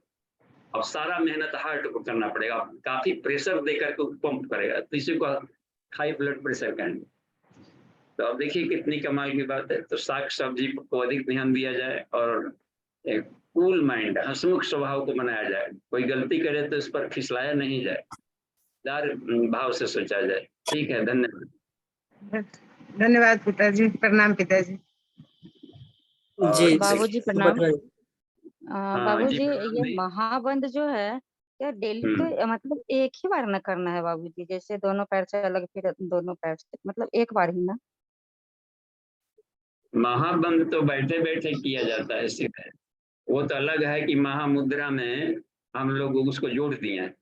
अब सारा मेहनत हार्ट को करना पड़ेगा, काफी प्रेशर देकर के पंप करेगा, तो इसी को हाई ब्लड प्रेशर कहेंगे। तो अब देखिए कितनी कमाल की बात है। तो साग सब्जी को अधिक ध्यान दिया जाए और एक कूल माइंड, हंसमुख स्वभाव को बनाया जाए। कोई गलती करे तो इस पर फिसलाया नहीं जाए, दार भाव से सोचा जाए। ठीक है, धन्यवाद। धन्यवाद पिताजी। प्रणाम पिताजी। और जी बाबूजी प्रणाम। हाँ बाबूजी जी ये प्रणाम जी। महाबंध जो है क्या डेली तो मतलब एक ही बार ना करना है बाबूजी? जैसे दोनों पैर से अलग फिर दोनों पैर से, मतलब एक बार ही ना? महाबंध तो बैठे बैठे किया जाता है सीधे। वो तो अलग है कि महामुद्रा में हम लोग उसको जोड़ दिए हैं।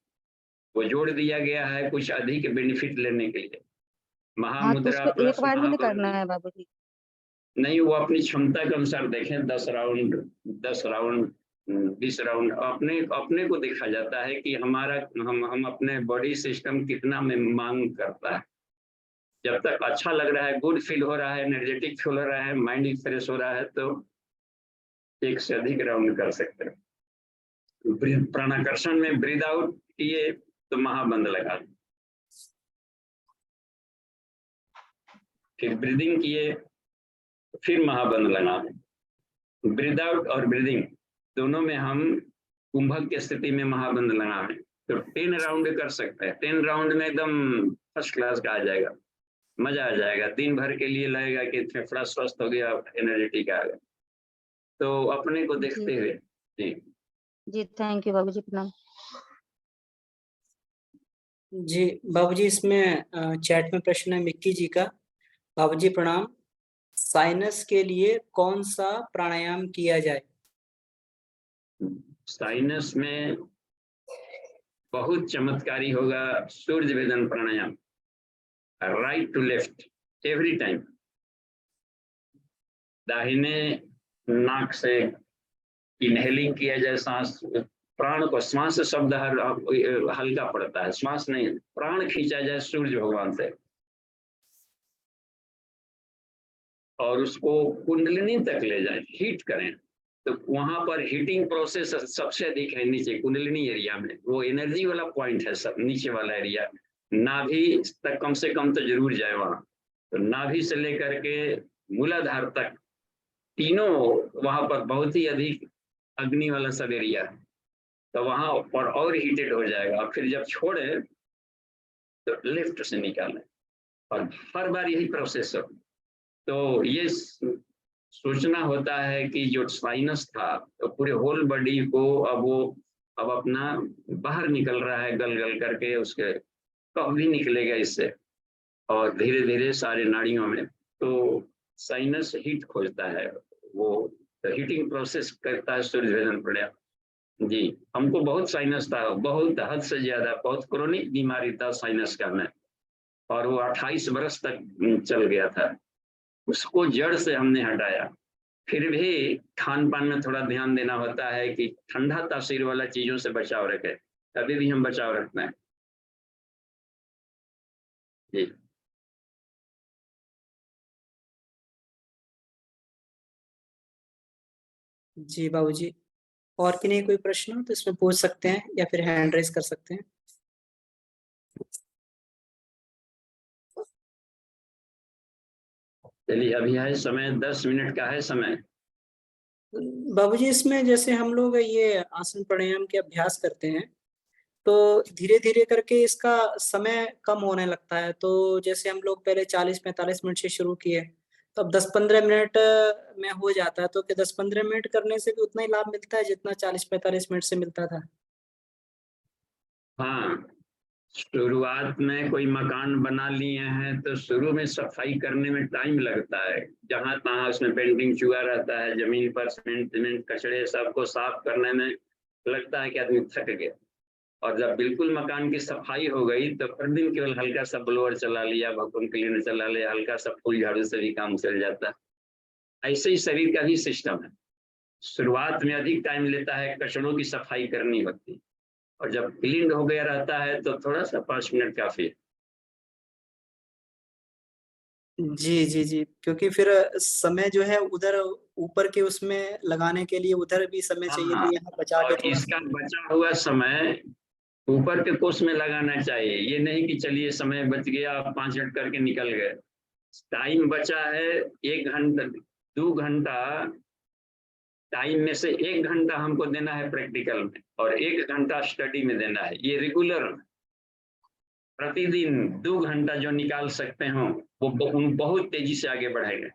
वो जोड़ दिया गया है कुछ अधिक बेनिफिट लेने के लिए। हाँ तो महामुद्रा उसको एक प्लस बार ही ना करना महाबंध है बाबूजी? नहीं, वो अपनी क्षमता के अनुसार देखें, 10 राउंड 10 राउंड 20 राउंड अपने अपने को देखा जाता है कि हमारा हम अपने बॉडी सिस्टम कितना में मांग करता है। जब तक अच्छा लग रहा है, गुड फील हो रहा है, एनर्जेटिक फील हो रहा है, माइंड फ्रेश हो रहा है, तो एक से अधिक राउंड कर सकते हैं। प्राणाकर्षण में ब्रीद आउट किए तो महाबंध लगा, फिर ब्रीदिंग किए फिर महाबंध लगा। ब्रीद आउट और ब्रीदिंग दोनों में हम कुंभक की स्थिति में महाबंध लगा है। तो 10 राउंड कर सकते हैं। 10 राउंड में एकदम फर्स्ट क्लास का आ जाएगा, मजा आ जाएगा। दिन भर के लिए लगेगा कि फेफड़ा स्वस्थ हो गया, एनर्जेटिक आ गया। तो अपने को देखते हुए जी जी थैंक यू बाबूजी प्रणाम। जी बाबूजी, इसमें चैट में प्रश्न है मिक्की जी का। बाबूजी प्रणाम, साइनस के लिए कौन सा प्राणायाम किया जाए? साइनस में बहुत चमत्कारी होगा Surya Bhedan pranayama, right to left every time. दाहिने नाक से इनहेलिंग किया जाए, सांस प्राण को, श्वास शब्द हल्का पड़ता है, श्वास नहीं, प्राण खींचा जाए सूर्य भगवान से और उसको कुंडलिनी तक ले जाए, हीट करें। तो वहां पर हीटिंग प्रोसेस सबसे अधिक है नीचे कुंडलिनी एरिया में। वो एनर्जी वाला पॉइंट है सब नीचे वाला एरिया। नाभि तक कम से कम तो जरूर जाए वहां। तो नाभि से लेकर के मूलाधार तक तीनों वहां पर बहुत ही अधिक अग्नि वाला सब एरिया है। तो वहां पर और हीटेड हो जाएगा। और फिर जब छोड़े तो लेफ्ट से निकालें और हर बार यही प्रोसेस हो। तो ये सोचना होता है कि जो साइनस था तो पूरे होल बॉडी को अब वो अब अपना बाहर निकल रहा है, गल गल करके उसके कफ भी निकलेगा इससे और धीरे धीरे सारे नाड़ियों में। तो साइनस हीट खोजता है, वो हीटिंग प्रोसेस करता है सूर्य भेदन प्राणायाम। जी हमको बहुत साइनस था, बहुत हद से ज्यादा, बहुत क्रोनिक बीमारी था साइनस का में, और वो 28 बरस तक चल गया था। उसको जड़ से हमने हटाया। फिर भी खान पान में थोड़ा ध्यान देना होता है कि ठंडा तासीर वाला चीजों से बचाव रखें, कभी भी हम बचाव रखते हैं। जी जी बाबूजी, और कि नहीं कोई प्रश्न हो तो इसमें पूछ सकते हैं या फिर हैंड रेज कर सकते हैं। चलिए, अभी है समय 10 मिनट का है समय। बाबूजी, इसमें जैसे हम लोग ये आसन प्राणायाम के अभ्यास करते हैं तो धीरे धीरे करके इसका समय कम होने लगता है। तो जैसे हम लोग पहले 40-45 मिनट से शुरू किए तो अब 10-15 मिनट में हो जाता है। तो क्या 10-15 मिनट करने से भी उतना ही लाभ मिलता है जितना 40-45 मिनट से मिलता था? हाँ, शुरुआत में कोई मकान बना लिए हैं तो शुरू में सफाई करने में टाइम लगता है। जहां तहां उसमें पेंटिंग चुआ रहता है, जमीन पर सीमेंट कचड़े सबको साफ करने में लगता है कि आदमी थक गया। और जब बिल्कुल मकान की सफाई हो गई तो हर दिन केवल हल्का सा ब्लोअर चला लिया, वैक्यूम क्लीनर चला लिया, हल्का सा फूल झाड़ू से भी काम चल जाता है। ऐसे ही शरीर का भी सिस्टम है। शुरुआत में अधिक टाइम लेता है, कचड़ों की सफाई करनी होती है, और जब क्लीन हो गया रहता है तो थोड़ा सा 5 मिनट काफी है। जी जी जी, क्योंकि फिर समय जो है उधर ऊपर के उसमें लगाने के लिए उधर भी समय चाहिए, हाँ, तो यहाँ बचा के और थोड़ा इसका सा। बचा हुआ समय ऊपर के कोर्स में लगाना चाहिए। ये नहीं कि चलिए समय बच गया, 5 मिनट करके निकल गए। टाइम बचा है 1 घंटा 2 घंटा, टाइम में से 1 घंटा हमको देना है प्रैक्टिकल में और 1 घंटा स्टडी में देना है। ये रेगुलर प्रतिदिन 2 घंटा जो निकाल सकते हो वो बहुत तेजी से आगे बढ़ेगा।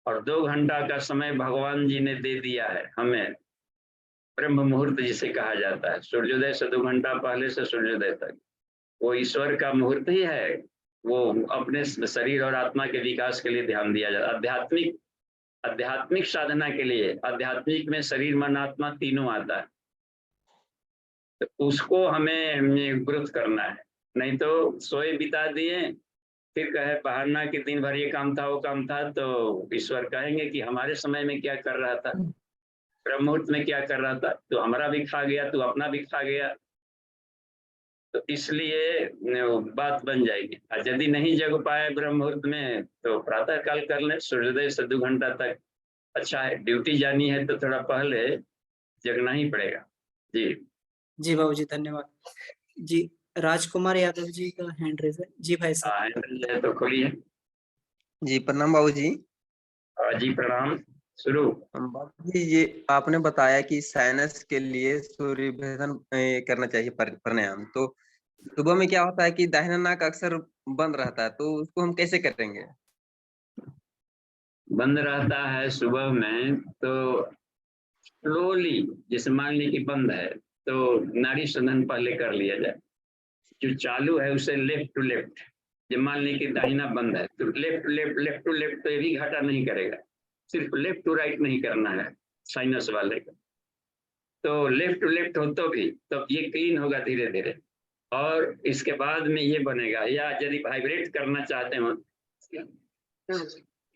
और 2 घंटा का समय भगवान जी ने दे दिया है हमें, ब्रह्म मुहूर्त जिसे कहा जाता है, सूर्योदय से 2 घंटा पहले से सूर्योदय तक, वो ईश्वर का मुहूर्त ही है। वो अपने शरीर और आत्मा के विकास के लिए ध्यान दिया जाता है, आध्यात्मिक साधना के लिए। आध्यात्मिक में शरीर मन आत्मा तीनों आता है, तो उसको हमें ग्रोथ करना है। नहीं तो सोए बिता दिए, फिर कहे बहाना कि दिन भर ये काम था वो काम था, तो ईश्वर कहेंगे कि हमारे समय में क्या कर रहा था, ब्रह्म मुहूर्त में क्या कर रहा था, तो हमारा भी खा गया, तू अपना भी खा गया। तो इसलिए बात बन जाएगी। और यदि नहीं जग पाए ब्रह्म मुहूर्त में तो प्रातः काल कर ले, सूर्योदय से 2 घंटा तक। अच्छा है, ड्यूटी जानी है तो थोड़ा पहले जगना ही पड़ेगा। जी जी बाबूजी धन्यवाद। जी राजकुमार यादव जी का हैंड रेज है। जी भाई साहब। हैंडल है तो खोलिए। जी प्रणाम बाबूजी। जी प्रणाम, शुरू। बाबूजी ये आपने बताया कि साइनस के लिए सूर्य भेदन करना चाहिए प्राणायाम, तो सुबह में क्या होता है कि दाहिना नाक अक्सर बंद रहता है, तो उसको हम कैसे करेंगे? बंद रहता है सुबह में तो स्लोली, जैसे मान ली कि बंद है तो नाड़ी शोधन पहले कर लिया जाए। जो चालू है उसे लेफ्ट टू लेफ्ट, जब मान ली कि दाहिना बंद है तो left left left to left, तो ये भी घाटा नहीं करेगा। सिर्फ लेफ्ट टू राइट नहीं करना है साइनस वाले का। तो लेफ्ट टू लेफ्ट हो तो भी तो ये क्लीन होगा धीरे धीरे, और इसके बाद में ये बनेगा। या यदि वाइब्रेट करना चाहते हो,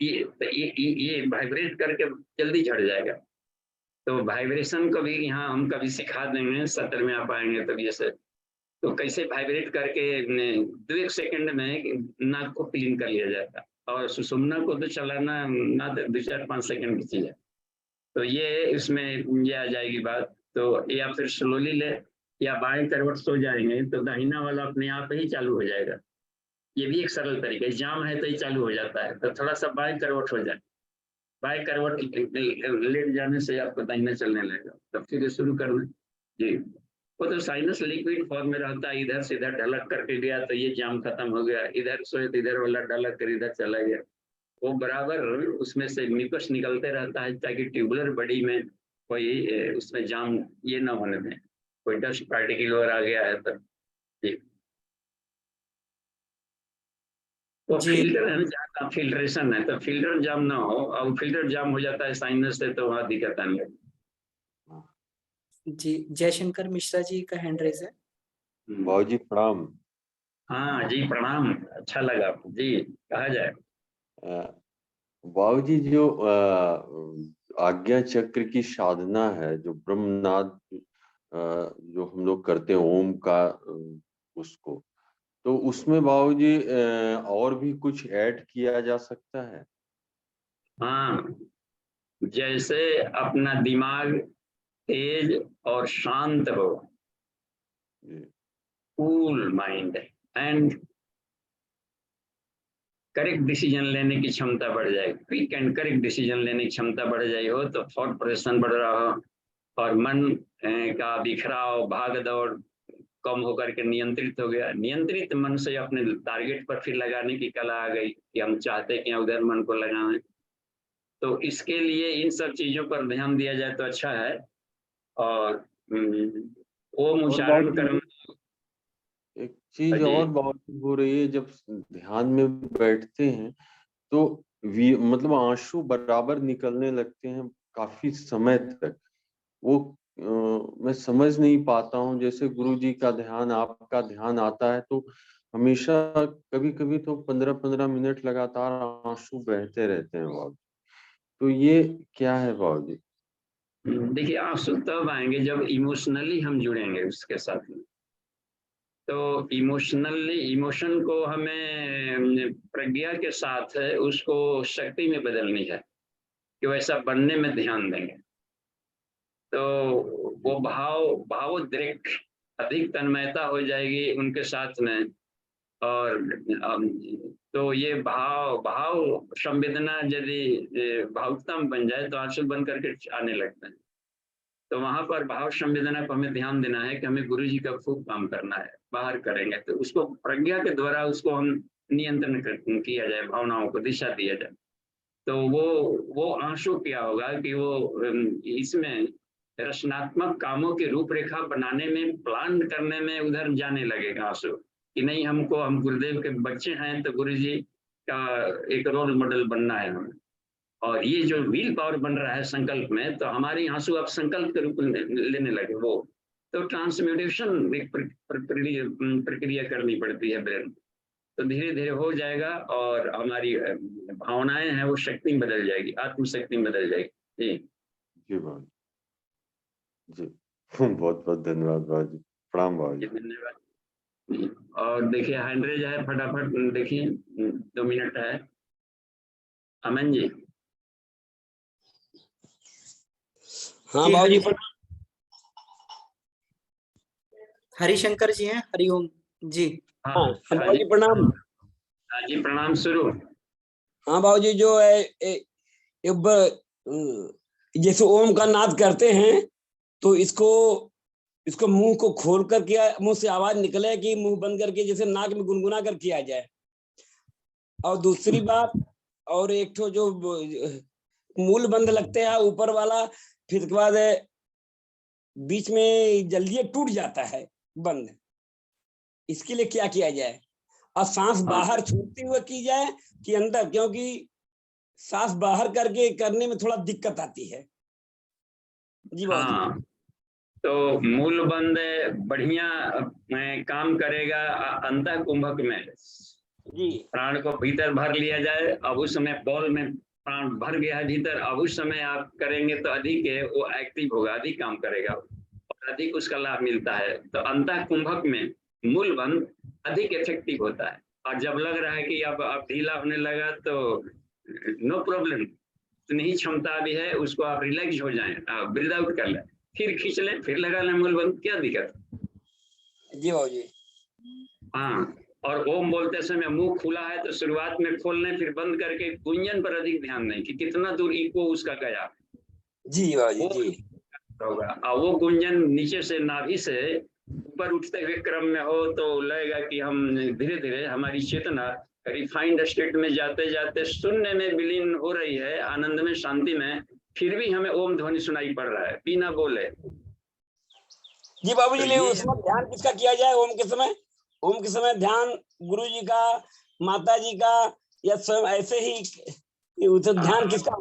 ये वाइब्रेट करके जल्दी झड़ जाएगा। तो वाइब्रेशन को भी यहाँ हम कभी सिखा देंगे, सत्र में आप आएंगे तब ये से। तो कैसे वाइब्रेट करके 2-1 सेकंड में नाक को क्लीन कर लिया जाता है, और सुषुम्ना को तो चलाना ना 2-4-5 सेकंड की चीज है। तो ये इसमें ये आ जाएगी बात। तो या फिर स्लोली ले, या बाएं करवट सो जाएंगे तो दाहिना वाला अपने आप ही चालू हो जाएगा। ये भी एक सरल तरीका है, जाम है तो ये चालू हो जाता है। तो थोड़ा सा बाएं करवट हो जाए, बाएं करवट लेट जाने से आपको दाहिना चलने लगेगा, तब फिर ये शुरू करना। जी, वो तो साइनस लिक्विड फॉर्म में रहता है, इधर से इधर ढलक करके गया तो ये जाम खत्म हो गया, इधर सोए तो इधर वाला ढलक कर इधर चला गया। वो बराबर उसमें से म्यूकस निकलते रहता है, ताकि ट्यूबुलर बॉडी में कोई उसमें जाम ये ना होने दें, कोई डस्ट पार्टिकल और आ गया है तब। जी, तो जी फिल्टर है ना, जहाँ फिल्ट्रेशन है तो फिल्टर जाम ना हो, और फिल्टर जाम हो जाता है साइनस से तो वहाँ दिक्कत आने लगती है। जी जयशंकर मिश्रा जी का हैंड रेज है। बाबूजी प्रणाम। हाँ जी प्रणाम, अच्छा लगा जी, कहा जाए। बाबूजी जो आज्ञा चक्र की साधना है, जो ब्रह्मनाद जो हम लोग करते हैं ओम का, उसको तो उसमें बाबूजी और भी कुछ ऐड किया जा सकता है? हाँ, जैसे अपना दिमाग तेज और शांत हो, cool mind and correct decision लेने की क्षमता बढ़ जाए, क्विक एंड करेक्ट डिसीजन लेने की क्षमता बढ़ जाए हो, तो थॉट प्रोसेसन बढ़ रहा हो, और मन का बिखराव भाग दौड़ कम होकर के नियंत्रित हो गया। नियंत्रित मन से अपने टारगेट पर फिर लगाने की कला आ गई कि हम चाहते हैं कि उधर मन को लगाएं। तो इसके लिए इन सब चीजों पर ध्यान दिया जाए तो अच्छा है। और ओम उच्चारण करना। एक चीज और बहुत हो रही है, जब ध्यान में बैठते हैं तो मतलब आंसू बराबर निकलने लगते हैं काफी समय तक। वो मैं समझ नहीं पाता हूँ। जैसे गुरुजी का ध्यान, आपका ध्यान आता है तो हमेशा कभी कभी तो 15-15 मिनट लगातार आंसू बहते रहते हैं बाबू। तो ये क्या है बाबू जी? देखिए, आंसू तब आएंगे जब इमोशनली हम जुड़ेंगे उसके साथ में। तो इमोशन को हमें प्रज्ञा के साथ है उसको शक्ति में बदलनी है, कि वैसा बनने में ध्यान देंगे तो वो भावोद्रेक अधिक तन्मयता हो जाएगी उनके साथ में। और तो ये भाव संवेदना यदि भावुकतम बन जाए तो आंसू बन करके आने लगते हैं। तो वहां पर भाव संवेदना को हमें ध्यान देना है कि हमें गुरु जी का खूब काम करना है, बाहर करेंगे तो उसको प्रज्ञा के द्वारा उसको हम नियंत्रण किया जाए, भावनाओं को दिशा दिया जाए। तो वो आंसू क्या होगा कि वो इसमें रचनात्मक कामों की रूपरेखा बनाने में, प्लान करने में उधर जाने लगेगा आंसू कि नहीं, हम गुरुदेव के बच्चे हैं तो गुरु जी का एक रोल मॉडल बनना है हमें। और ये जो व्हील पावर बन रहा है संकल्प में, तो हमारी आंसू अब संकल्प के रूप में लेने लगे वो। तो ट्रांसम्यूटेशन एक प्रक्रिया करनी पड़ती है ब्रेन, तो धीरे धीरे हो जाएगा और हमारी भावनाएं हैं वो शक्ति में बदल जाएगी, आत्मशक्ति में बदल जाएगी। जी जी बाबा जी, बहुत बहुत धन्यवाद बाबा जी, प्रणाम बाबा जी। धन्यवाद। और देखिए हैंड रेज है, फटाफट देखिए, 2 मिनट है। अमन जी। हाँ बाबू जी, हरिशंकर जी हैं, हरिओम जी। हाँ बाबू जी प्रणाम। हाँ जी प्रणाम, शुरू। हाँ बाबू जी, जो है जैसे ओम का नाद करते हैं तो इसको मुंह को खोल कर किया, मुंह से आवाज निकले कि मुंह बंद करके जैसे नाक में गुनगुना कर किया जाए। और दूसरी बात, और एक तो जो मूल बंद लगते हैं ऊपर वाला, फिर उसके बाद बीच में जल्दी टूट जाता है बंद, इसके लिए क्या किया जाए? और सांस बाहर छोड़ते हुए की जाए कि अंदर, क्योंकि सांस बाहर करके करने में थोड़ा दिक्कत आती है जी बाबू जी। हाँ, तो मूल बंद बढ़िया काम करेगा अंतः कुंभक में जी। प्राण को भीतर भर लिया जाए। अब उस समय बॉल में प्राण भर गया है भीतर, अब उस समय आप करेंगे तो अधिक है वो एक्टिव होगा, अधिक काम करेगा और अधिक उसका लाभ मिलता है। तो अंतः कुंभक में मूल बंद अधिक इफेक्टिव होता है। और जब लग रहा है कि अब ढीला होने लगा तो नो प्रॉब्लम, इतनी क्षमता भी है, उसको आप रिलैक्स हो जाएं, ब्रीद आउट कर लें, फिर खींच लें, फिर लगा लें मूल बंद, क्या दिक्कत जी बाबू जी। हाँ, और ओम बोलते समय मुंह खुला है तो शुरुआत में खोल लें, फिर बंद करके गुंजन पर अधिक ध्यान दें कि कितना दूर इको उसका गया जी बाबू जी। होगा। और वो गुंजन नीचे से नाभि से ऊपर उठते हुए क्रम में हो तो लगेगा कि हम धीरे धीरे हमारी चेतना रिफाइंड स्टेट में जाते जाते शून्य में विलीन हो रही है, आनंद में, शांति में, फिर भी हमें ओम ध्वनि सुनाई पड़ रहा है बिना बोले। जी बाबू जी, तो उसमें ध्यान किसका किया जाए ओम के समय? ओम के समय ध्यान गुरु जी का, माता जी का, या स्वयं ऐसे ही उसे ध्यान किसका?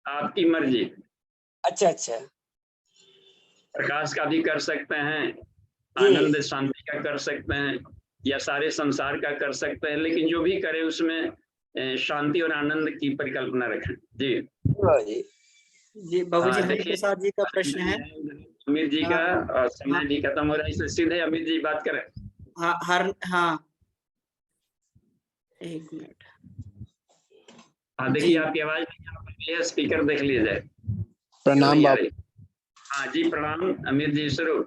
आपकी मर्जी। अच्छा अच्छा। प्रकाश का भी कर सकते हैं, आनंद शांति का कर सकते हैं, या सारे संसार का कर सकते हैं, लेकिन जो भी करे उसमें शांति और आनंद की परिकल्पना रखें। जी जी बाबू जी, हरि प्रसाद जी का प्रश्न है। अमित जी का समय भी खत्म हो रहा है, इसलिए सीधे अमित जी बात करें। हाँ एक मिनट। हाँ देखिए आपकी आवाज स्पीकर देख लिया जाए। प्रणाम बाबू। हाँ जी प्रणाम, अमित जी शुरू।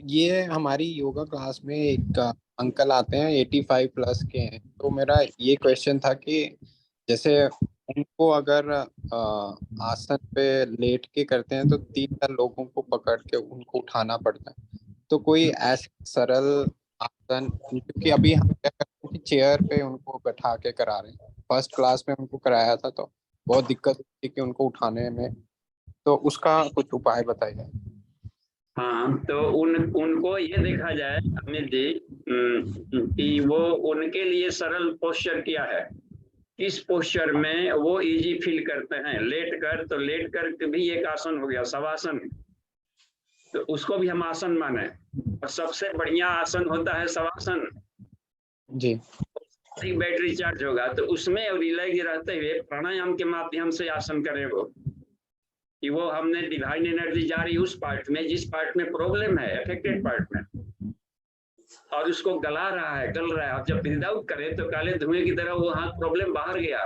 ये हमारी योगा क्लास में एक अंकल आते हैं 85 प्लस के हैं, तो मेरा ये क्वेश्चन था कि जैसे उनको अगर आसन पे लेट के करते हैं तो 3 लोगों को पकड़ के उनको उठाना पड़ता है, तो कोई ऐसा सरल आसन, क्योंकि अभी हम क्या करते हैं कि चेयर पे उनको बैठा के करा रहे हैं, फर्स्ट क्लास में उनको कराया था तो बहुत दिक्कत होती कि उनको उठाने में, तो उसका कुछ उपाय बताइए। हाँ, तो उनको ये देखा जाए अमित जी कि वो उनके लिए सरल पोस्चर क्या है, किस पोस्चर में वो इजी फील करते हैं। लेट कर, तो लेट कर भी एक आसन हो गया, शवासन, तो उसको भी हम आसन माने। और सबसे बढ़िया आसन होता है शवासन जी। बैटरी चार्ज होगा, तो उसमें रिलैक्स रहते हुए प्राणायाम के माध्यम से आसन करें वो, कि वो हमने डिवाइन एनर्जी जा रही उस पार्ट में जिस पार्ट में प्रॉब्लम है, अफेक्टेड पार्ट में, और उसको गला रहा है, गल रहा है। अब जब ब्रीद आउट करें तो काले धुएं की तरह वो हाथ प्रॉब्लम बाहर गया,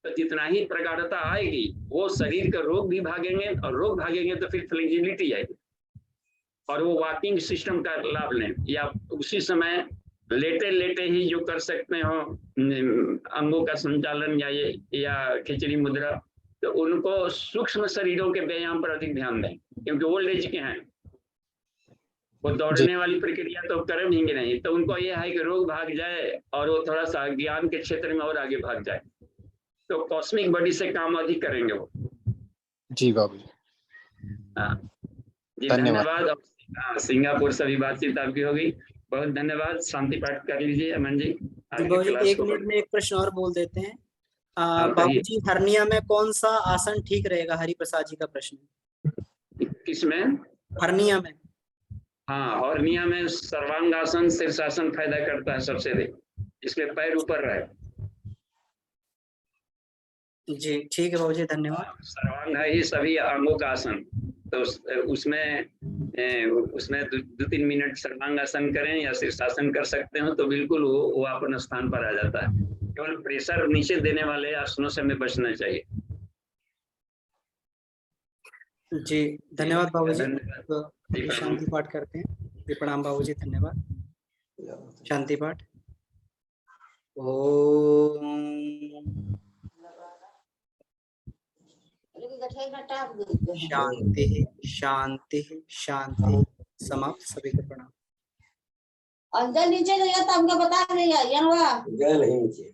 तो जितना ही प्रगाढ़ता आएगी वो शरीर के रोग भी भागेंगे, और रोग भागेंगे तो फिर फ्लेक्सिबिलिटी आएगी, और वो वॉकिंग सिस्टम का लाभ लें। या उसी समय लेटे लेटे ही जो कर सकते हो अंगों का संचालन या खिचड़ी मुद्रा, तो उनको सूक्ष्म शरीरों के व्यायाम पर अधिक ध्यान दें, क्योंकि ओल्ड एज के हैं, वो दौड़ने वाली प्रक्रिया तो करेंगे नहीं, तो उनको यह है कि रोग भाग जाए और वो थोड़ा सा ज्ञान के क्षेत्र में और आगे भाग जाए। तो कॉस्मिक बॉडी से काम अधिक करेंगे वो। जी बाबूजी, हाँ जी, धन्यवाद। धन्यवाद। हाँ, सिंगापुर से भी बातचीत आपकी होगी। बहुत धन्यवाद। शांति पाठ कर लीजिए अमन जी। आगे बाबूजी क्लास 1 को मिनट में एक प्रश्न और बोल देते हैं। हाँ, कहिए। बाबूजी हर्निया में कौन सा आसन ठीक रहेगा? हरि प्रसाद जी का प्रश्न। किसमें? हर्निया में। हाँ, हर्निया में सर्वांगासन शीर्षासन फायदा करता है सबसे अधिक, इसलिए पैर ऊपर रहे। जी ठीक है बाबूजी, धन्यवाद। सर्वांग है ही सभी अंगों का आसन, तो उसमें 2-3 मिनट सर्वांगासन करें या शीर्षासन कर सकते हो तो बिल्कुल वो अपन स्थान पर आ जाता है। केवल प्रेशर नीचे देने वाले आसनों से हमें बचना चाहिए। जी धन्यवाद बाबूजी। धन्यवाद। तो जी, प्रणाम। शांति पाठ करते हैं। जी प्रणाम बाबूजी, धन्यवाद। शांति पाठ। ओम शांति शांति शांति। समाप्त। सभी को प्रणाम। अंदर नीचे गया तो हमको बता दिया यहाँ गया नहीं नीचे।